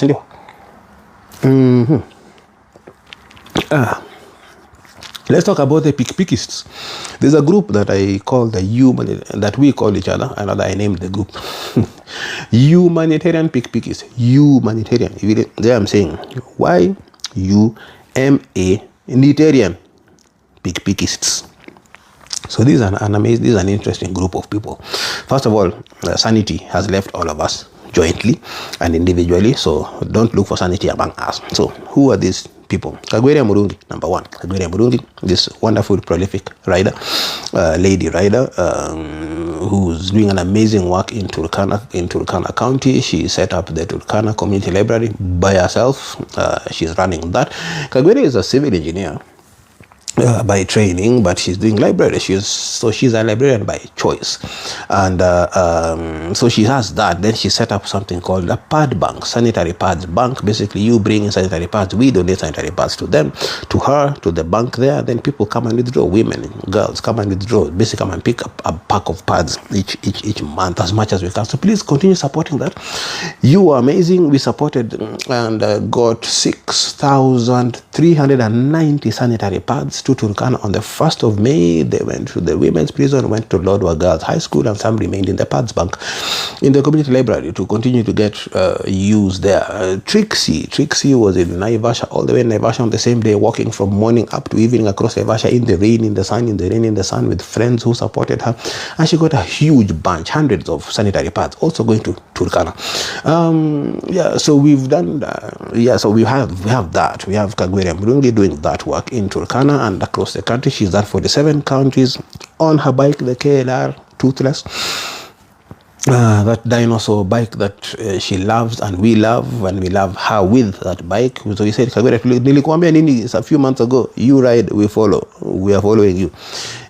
[SPEAKER 1] Let's talk about the pick-pickists. There's a group that I call that we call each other, and I named the group Humanitarian Pick-pickists. Humanitarian. There I'm saying Y-U-M-A-nitarian pick-pickists. So this is an interesting group of people. First of all, sanity has left all of us jointly and individually, so don't look for sanity among us. So who are these people? Kagweria Murungi, number 1. Kagweria Murungi, this wonderful, prolific rider, lady rider, who's doing an amazing work in Turkana County. She set up the Turkana Community Library by herself. She's running that. Kagwere is a civil engineer by training, but she's doing library. She's a librarian by choice, and so she has that. Then she set up something called a pad bank, sanitary pads bank. Basically, you bring in sanitary pads, we donate sanitary pads to them, to her, to the bank there. Then people come and withdraw. Women, girls come and withdraw. Basically, come and pick up a pack of pads each month, as much as we can. So please continue supporting that. You are amazing. We supported and got 6,390 sanitary pads to Turkana on the 1st of May. They went to the women's prison, went to Lodwar Girls High School, and some remained in the pads bank in the community library to continue to get used there. Trixie was in Naivasha, all the way in Naivasha on the same day, walking from morning up to evening across Naivasha in the rain, in the sun, in the rain, in the sun, with friends who supported her, and she got a huge bunch, hundreds of sanitary pads, also going to Turkana. So we've done so we have that. We have Kagwere Mrungi doing that work in Turkana and across the country. She's done 47 counties on her bike, the KLR Toothless. That dinosaur bike that she loves and we love her with that bike. So we said, Kagwere, nilikuambia nini a few months ago, you ride, we follow. We are following you.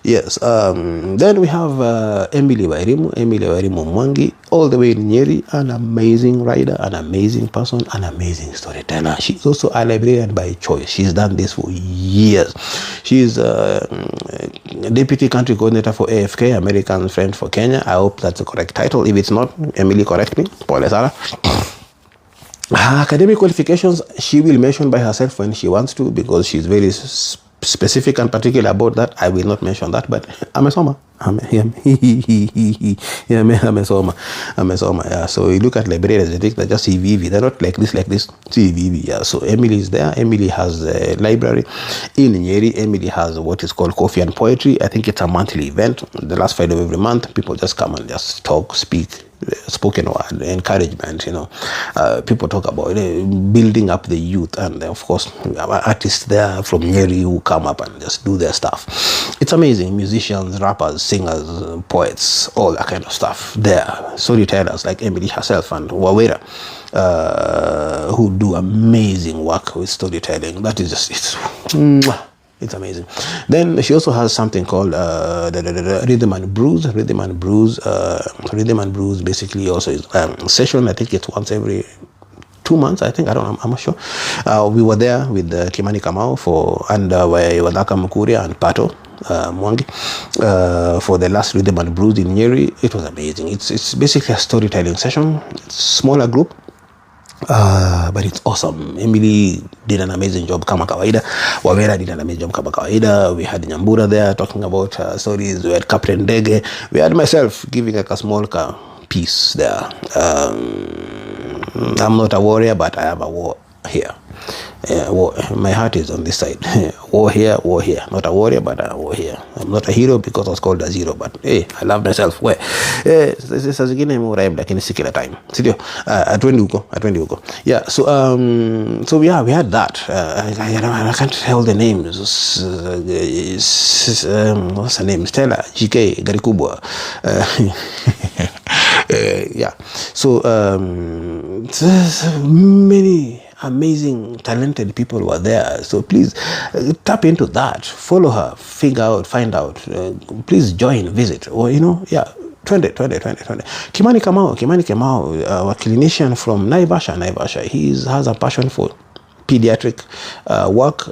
[SPEAKER 1] Yes. Then we have Emily Wairimu Mwangi, all the way in Nyeri, an amazing rider, an amazing person, an amazing storyteller. She's also a librarian by choice. She's done this for years. She's deputy country coordinator for AFK, American Friend for Kenya. I hope that's the correct title. If it's not, Emily, correct me. Pole Sara. Academic qualifications, she will mention by herself when she wants to, because she's very specific and particular about that. I will not mention that, but I'm a soma. I'm a soma. Yeah. So you look at librarians, they think they're just CVV. They're not like this. CVV. Yeah. So Emily is there. Emily has a library in Nyeri. Emily has what is called Coffee and Poetry. I think it's a monthly event. The last Friday of every month, people just come and just talk, speak, spoken word, encouragement. People talk about building up the youth, and of course, artists there from Nyeri who come up and just do their stuff. It's amazing. Musicians, rappers, singers, poets, all that kind of stuff there. Storytellers like Emily herself and Wawera, who do amazing work with storytelling. That is just it's amazing. Then she also has something called Rhythm and Brews. Rhythm and Brews basically also is session. I think it's once every 2 months, I think. I'm not sure. We were there with Kimani Kamau and Wadaka Mukuria and Pato Mwangi for the last Rhythm and Brews in Nyeri. It was amazing. It's basically a storytelling session. It's a smaller group. But it's awesome. Emily did an amazing job kama kawaida. Wawera did an amazing job kama kawaida. We had Nyambura there talking about stories. We had Captain Dege. We had myself giving a small piece there. I'm not a warrior, but I have a war here. My heart is on this side. War here. Not a warrior, but a war here. I'm not a hero because I was called a zero, but hey, I love myself. Where? Sasa zingine muraim lakini si kila time. Sidio? Atwendi huko. Yeah, so yeah, we had that. I can't tell the names. What's her name? Stella, GK, Garikubwa. Yeah. So many amazing, talented people were there. So please tap into that, follow her, find out. Please join, visit, or yeah. 20. Kimani Kamau, a clinician from Naivasha. He has a passion for pediatric work.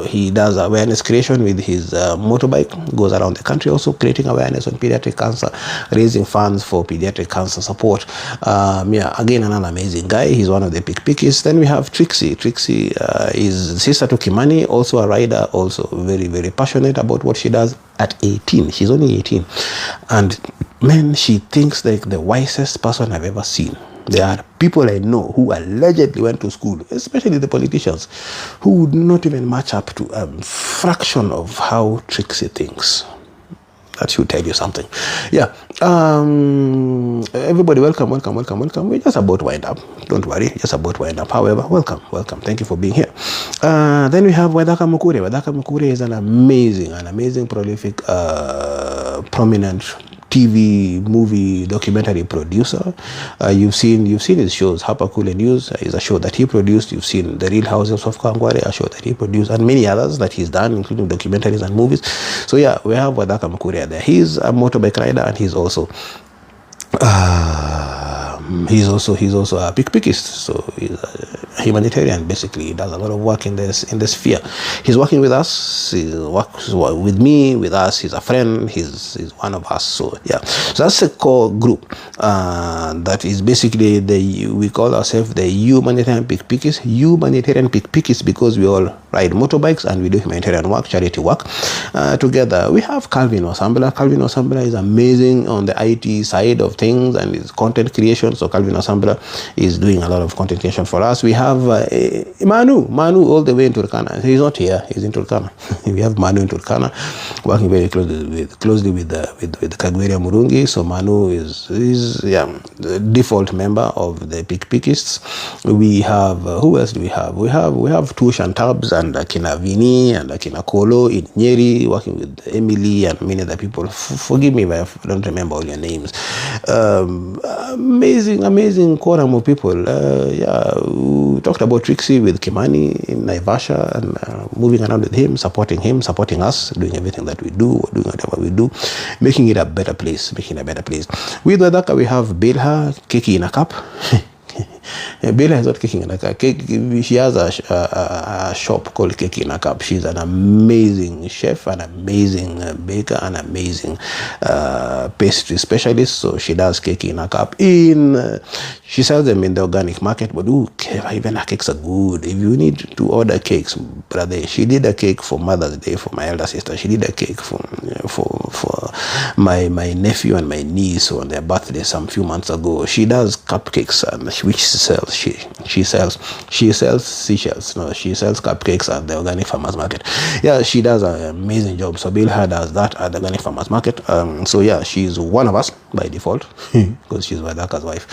[SPEAKER 1] He does awareness creation with his motorbike, goes around the country also creating awareness on pediatric cancer, raising funds for pediatric cancer support. Again, an amazing guy. He's one of the pickies. Then we have Trixie is sister to Kimani, also a rider, also very, very passionate about what she does. At 18, she's only 18, and man, she thinks like the wisest person I've ever seen. There are people I know who allegedly went to school, especially the politicians, who would not even match up to a fraction of how Trixie thinks. That should tell you something. Yeah. Everybody, welcome. We're just about to wind up. Don't worry, just about to wind up. However, welcome. Thank you for being here. Then we have Wadaka Mukure. Wadaka Mukure is an amazing, prolific, prominent TV, movie, documentary producer. You've seen his shows. Hapakule News is a show that he produced. You've seen The Real Houses of Kangware, a show that he produced, and many others that he's done, including documentaries and movies. So yeah, we have Wadaka Mkuria there. He's a motorbike rider, and he's also a pickpickist, so he's a humanitarian. Basically, he does a lot of work in this sphere. He's working with us. He works with me, with us. He's a friend. He's one of us. So yeah, so that's a core group. That is basically we call ourselves the humanitarian pickpickists. Humanitarian pickpickists because we all ride motorbikes and we do humanitarian work, charity work together. We have Calvin Osambla. Calvin Osambla is amazing on the IT side of things and his content creation. So Calvin Osambla is doing a lot of content creation for us. We have Manu all the way in Turkana. He's not here. He's in Turkana. We have Manu in Turkana, working very closely with Kagweria Murungi. So Manu is the default member of the pickpickists. We have who else do we have? We have Tush and Tabs and Akina Vini and Akina Kolo in Nyeri, working with Emily and many other people. Forgive me if I don't remember all your names. Amazing quorum of people. We talked about Trixie with Kimani in Naivasha and moving around with him, supporting us, doing everything that we do, doing whatever we do, making it a better place. With Wadaka, we have Bilha, Keki in a cup. Bella is not cooking in a cup. She has a shop called Cake in a Cup. She's an amazing chef, an amazing baker, an amazing pastry specialist. So she does cake in a cup. She sells them in the organic market. But even her cakes are good. If you need to order cakes, brother, she did a cake for Mother's Day for my elder sister. She did a cake for my nephew and my niece on their birthday some few months ago. She does cupcakes and which sells she sells seashells. No, she sells cupcakes at the organic farmers market. Yeah, she does an amazing job. So Bilha does that at the organic farmers market. So yeah, she's one of us by default because she's Wadaka's wife.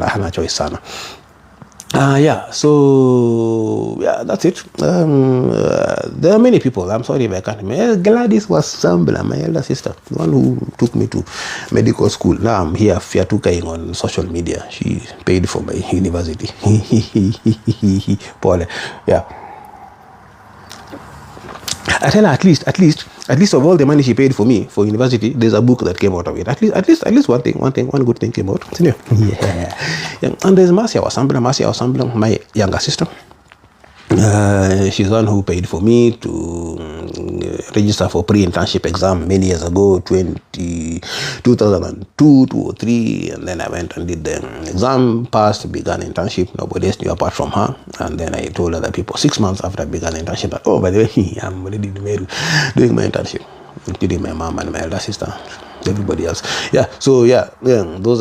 [SPEAKER 1] Hana choice sana. So that's it. There are many people. I'm sorry if I can't remember. Gladys was Sambla, my elder sister, the one who took me to medical school. Now I'm here fiatukaing on social media. She paid for my university. Paul, yeah. I tell her at least of all the money she paid for me for university, there's a book that came out of it. At least one good thing came out. Yeah. And there's Marcia Osambla, my younger sister. She's the one who paid for me to register for pre-internship exam many years ago, 2002, 2003, and then I went and did the exam, passed, began internship. Nobody else knew apart from her. And then I told other people 6 months after I began internship that, by the way, I'm already doing my internship, including my mom and my elder sister. Everybody else. Those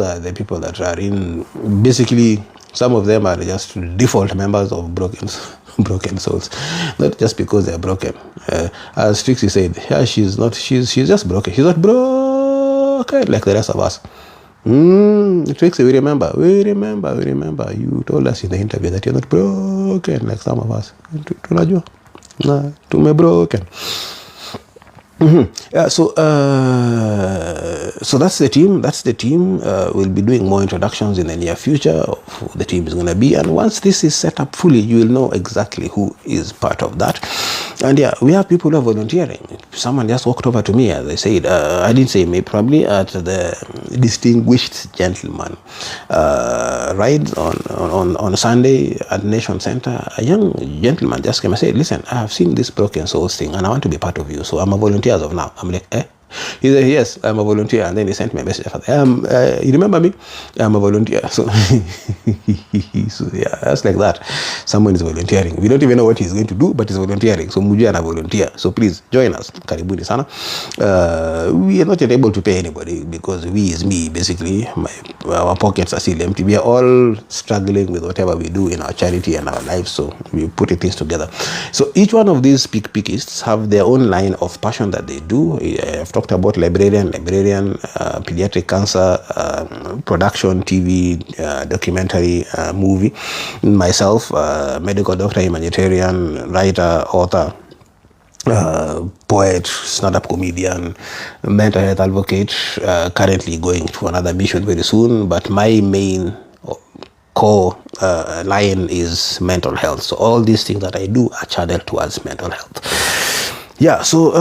[SPEAKER 1] are the people that are in. Basically, some of them are just default members of broken souls, not just because they're broken. As Trixie said, she's just broken. She's not broken like the rest of us. Trixie, we remember. You told us in the interview that you're not broken like some of us. Tunajua, tume broken. So that's the team. We'll be doing more introductions in the near future of who the team is going to be, and once this is set up fully, you will know exactly who is part of that. And we have people who are volunteering. Someone just walked over to me, as I said, I didn't say me, probably, at the distinguished gentleman rides on Sunday at Nation Center. A young gentleman just came and said, listen, I have seen this broken souls thing and I want to be part of you, so I'm a volunteer as of now. I'm like, He said, yes, I'm a volunteer. And then he sent me a message. You remember me? I'm a volunteer. So, that's like that. Someone is volunteering. We don't even know what he's going to do, but he's volunteering. So, Mujana volunteer. So, please join us. Karibuni sana. We are not yet able to pay anybody because we is me, basically. Our pockets are still empty. We are all struggling with whatever we do in our charity and our lives. So, we put things together. So, each one of these pickists have their own line of passion that they do. I've talked about librarian, pediatric cancer, production, TV, documentary, movie. Myself, medical doctor, humanitarian, writer, author. poet, stand-up comedian, mental health advocate, currently going to another mission very soon. But my main core line is mental health. So all these things that I do are channeled towards mental health. Yeah, so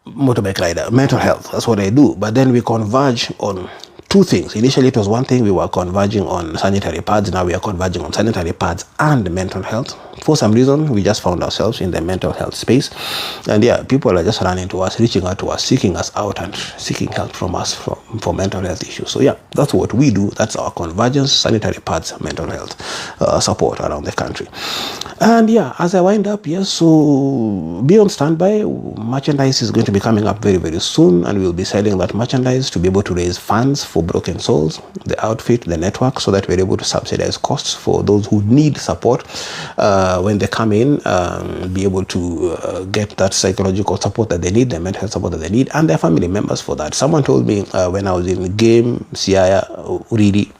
[SPEAKER 1] motorbike rider, mental health, that's what I do. But then we converge on two things. Initially it was one thing, we were converging on sanitary pads. Now we are converging on sanitary pads and mental health. For some reason, we just found ourselves in the mental health space. And yeah, people are just running to us, reaching out to us, seeking us out and seeking help from us for mental health issues. So yeah, that's what we do. That's our convergence, sanitary pads, mental health support around the country. And yeah, as I wind up, yes, so be on standby. Merchandise is going to be coming up very, very soon, and we'll be selling that merchandise to be able to raise funds for Broken Souls, the outfit, the network, so that we're able to subsidize costs for those who need support when they come in, be able to get that psychological support that they need, the mental health support that they need, and their family members for that. Someone told me when I was in game, Siaya, really,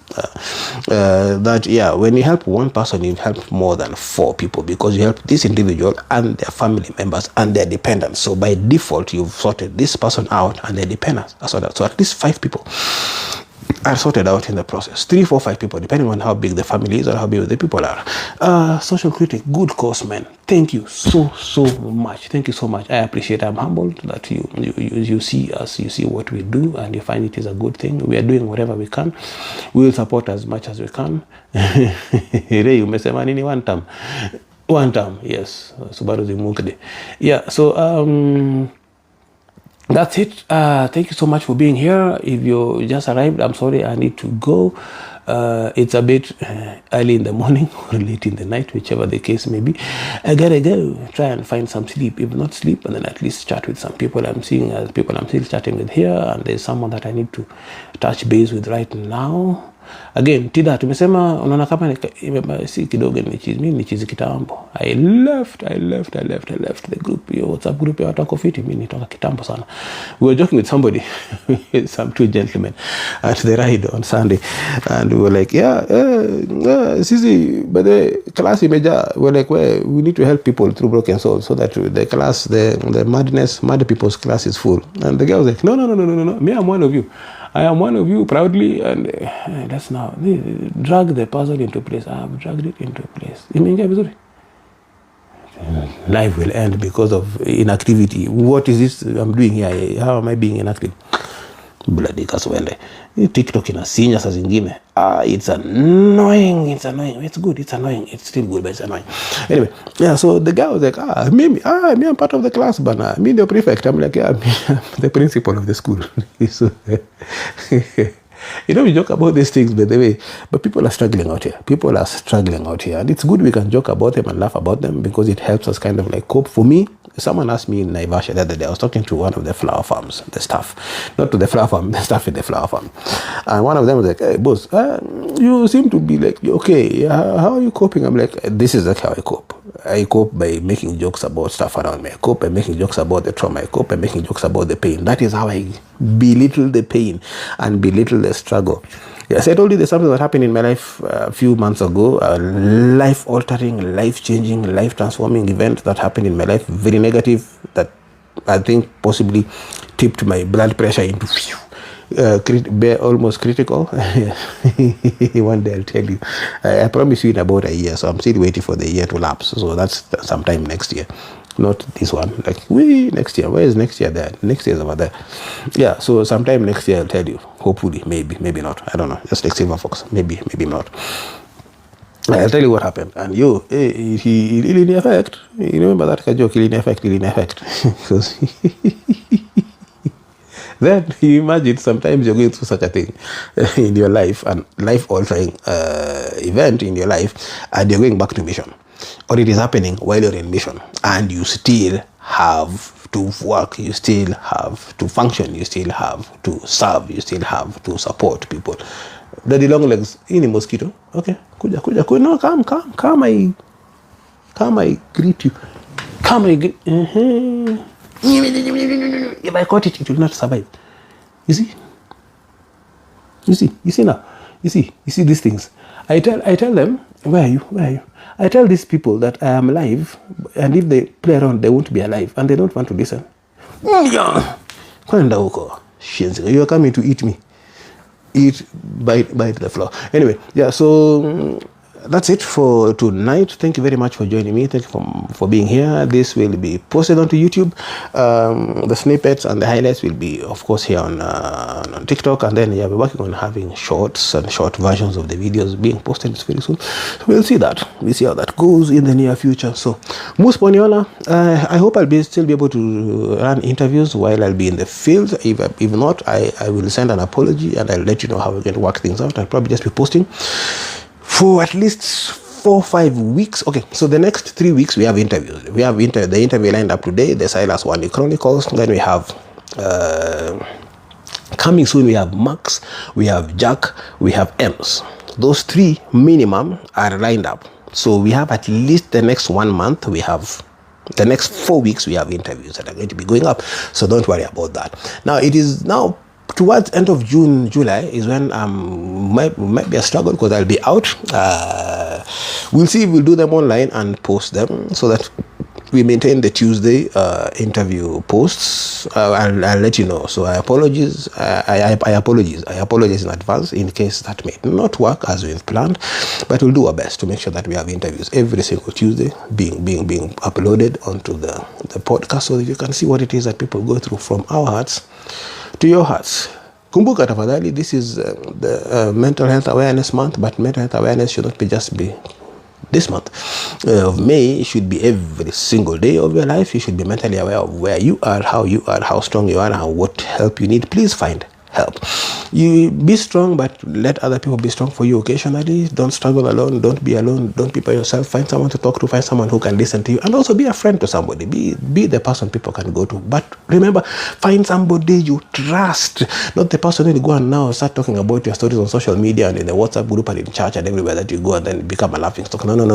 [SPEAKER 1] that yeah, when you help one person, you help more than 4 people, because you help this individual and their family members and their dependents. So by default, you've sorted this person out and their dependents. So at least 5 people are sorted out in the process. 3, 4, 5 people, depending on how big the family is or how big the people are. Social critic, good cause, man. Thank you so much. Thank you so much. I appreciate. I'm humbled that you see us, you see what we do, and you find it is a good thing. We are doing whatever we can. We will support as much as we can. Umesema nini one term, yes. Subaru zimukde. Yeah. So that's it. Thank you so much for being here. If you just arrived, I'm sorry, I need to go. It's a bit early in the morning or late in the night, whichever the case may be. I gotta go try and find some sleep. If not sleep, and then at least chat with some people I'm seeing, as people I'm still chatting with here, and there's someone that I need to touch base with right now. Again, Tida, tumesema unaona kama si kidogo nichizi kitambo. I left the group, your WhatsApp group ya watu kofiti, mimi nitoka kitambo sana. We were joking with somebody, some 2 gentlemen at the ride on Sunday, and we were like, sisi, but the class imeja, we're like, we need to help people through Broken Souls, so that the class, the mad people's class is full. And the guy was like, no, me, I'm one of you. I am one of you proudly, and let's now drag the puzzle into place. I have dragged it into place. Life will end because of inactivity. What is this I'm doing here? How am I being inactive? Bloody kaswende. TikTok inasinya saa zingine. It's annoying. It's good. It's annoying. It's still good, but it's annoying. Anyway, yeah, so the guy was like, me, I'm part of the class, but me, the prefect. I'm like, I'm the principal of the school. So, we joke about these things, by the way, but people are struggling out here. And it's good we can joke about them and laugh about them, because it helps us kind of like cope. For me, someone asked me in Naivasha the other day, I was talking to one of the flower farms, the staff, not to the flower farm, the staff in the flower farm. And one of them was like, hey, boss, you seem to be like, okay, how are you coping? I'm like, this is like how I cope. I cope by making jokes about stuff around me. I cope by making jokes about the trauma. I cope by making jokes about the pain. That is how I belittle the pain and belittle the struggle. Yes, I told you there's something that happened in my life a few months ago, a life-altering, life-changing, life-transforming event that happened in my life, very negative, that I think possibly tipped my blood pressure into almost critical. One day I'll tell you. I promise you in about a year, so I'm still waiting for the year to lapse. So that's sometime next year. Not this one, like next year. Where is next year there? Next year is over there. Yeah, so sometime next year I'll tell you. Hopefully, maybe not. I don't know. Just like Silver Fox. Maybe not. I'll tell you what happened. And he really in effect. You remember that joke? Really in effect. Because then you imagine sometimes you're going through such a thing in your life, and life-altering event in your life, and you're going back to mission. Or it is happening while you're in mission, and you still have to work, you still have to function, you still have to serve, you still have to support people. Daddy long legs, ini mosquito. Okay, kuja. No, come, I greet you. Come, I greet. If I caught it, it will not survive. You see now. You see these things. I tell them, Where are you? Where are you? I tell these people that I am live, and if they play around, they won't be alive, and they don't want to listen. Kwenda huko. You are coming to eat me. Bite the floor. Anyway, yeah, so that's it for tonight. Thank you very much for joining me. Thank you for being here. This will be posted onto YouTube. The snippets and the highlights will be, of course, here on TikTok, and then we're working on having shorts and short versions of the videos being posted very soon. So we'll see that. We'll see how that goes in the near future. So, Mus Poniola, I hope I'll still be able to run interviews while I'll be in the field. If not, I will send an apology and I'll let you know how we're going to work things out. I'll probably just be posting for at least 4 or 5 weeks. Okay, so the next 3 weeks we have interviews. We have the interview lined up today, the Silas Wandi Chronicles. Then we have coming soon, we have Max, we have Jack, we have Ems. Those 3 minimum are lined up. So we have at least the next 1 month, we have the next 4 weeks, we have interviews that are going to be going up. So don't worry about that. Now it is now towards end of June, July is when might be a struggle because I'll be out. We'll see if we'll do them online and post them so that we maintain the Tuesday interview posts. I'll let you know. So I apologize. I apologize in advance in case that may not work as we've planned, but we'll do our best to make sure that we have interviews every single Tuesday being uploaded onto the podcast so that you can see what it is that people go through from our hearts to your hearts. Kumbuka tafadhali, this is the Mental Health Awareness Month, but mental health awareness should not just be this month of May. It should be every single day of your life. You should be mentally aware of where you are, how strong you are, and what help you need. Please find help. You be strong, but let other people be strong for you occasionally. Don't struggle alone. Don't be alone. Don't be by yourself. Find someone to talk to. Find someone who can listen to you, and also be a friend to somebody. Be the person people can go to. But remember, find somebody you trust, not the person who go and now start talking about your stories on social media and in the WhatsApp group and in church and everywhere that you go, and then become a laughing stock. No.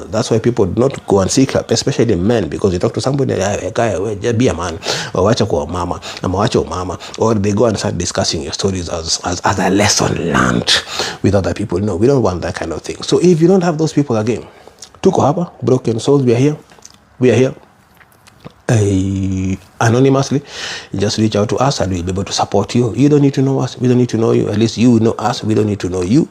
[SPEAKER 1] That's why people do not go and seek help, especially men, because you talk to somebody, a guy, just be a man, or watch a mama, or they go and start discussing your stories as a lesson learned with other people. No, we don't want that kind of thing. So if you don't have those people, again, tuko hapa, broken souls, we are here anonymously. Just reach out to us and we'll be able to support you. You don't need to know us, we don't need to know you. At least you know us, we don't need to know you.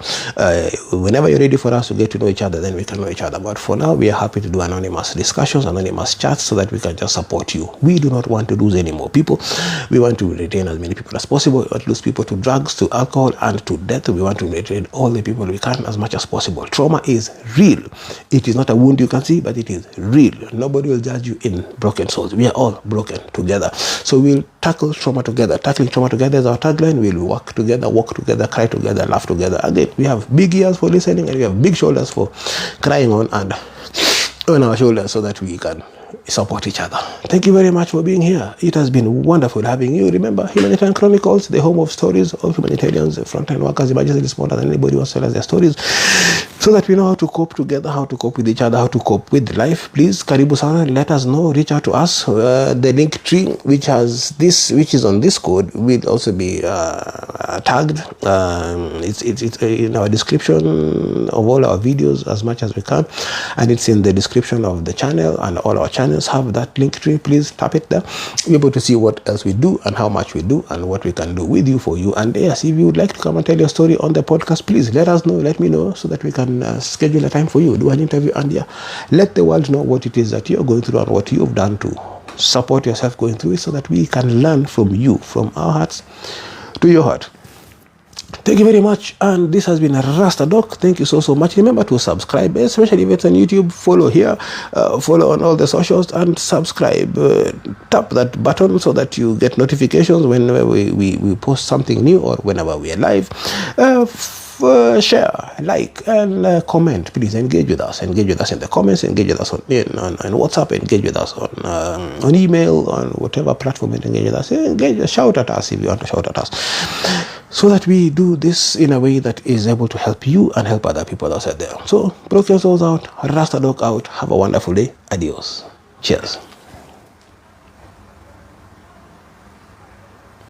[SPEAKER 1] Whenever you're ready for us to get to know each other, then we can know each other. But for now, we are happy to do anonymous discussions, anonymous chats, so that we can just support you. We do not want to lose any more people. We want to retain as many people as possible. We want to lose people to drugs, to alcohol, and to death. We want to retain all the people we can as much as possible. Trauma is real. It is not a wound you can see, but it is real. Nobody will judge you in broken souls. We are all broken together. So we'll tackle trauma together. Tackling trauma together is our tagline. We'll work together, walk together, cry together, laugh together. Again, we have big ears for listening and we have big shoulders for crying on our shoulders so that we can support each other. Thank you very much for being here. It has been wonderful having you. Remember, Humanitarian Chronicles, the home of stories of humanitarians, frontline workers, emergency responders, and anybody who wants to tell us their stories, so that we know how to cope together, how to cope with each other, how to cope with life. Please, karibu sana, let us know, reach out to us. The link tree, which is on this code, will also be tagged. It's in our description of all our videos as much as we can, and it's in the description of the channel, and all our channels have that link tree. Please tap it there. You'll be able to see what else we do and how much we do and what we can do with you, for you. And yes, if you would like to come and tell your story on the podcast, please let us know, let me know, so that we can schedule a time for you, do an interview, and let the world know what it is that you're going through and what you've done to support yourself going through it, so that we can learn from you, from our hearts to your heart. Thank you very much, and this has been Rasta Doc. Thank you so much. Remember to subscribe, especially if it's on YouTube. Follow here, follow on all the socials, and subscribe. Tap that button so that you get notifications whenever we post something new or whenever we are live. Share, like, and comment. Please engage with us. Engage with us in the comments. Engage with us on WhatsApp. Engage with us on email, on whatever platform. Engage with us. Shout at us if you want to shout at us, so that we do this in a way that is able to help you and help other people outside there. So, broken souls out, Rasta Dog out. Have a wonderful day. Adios. Cheers.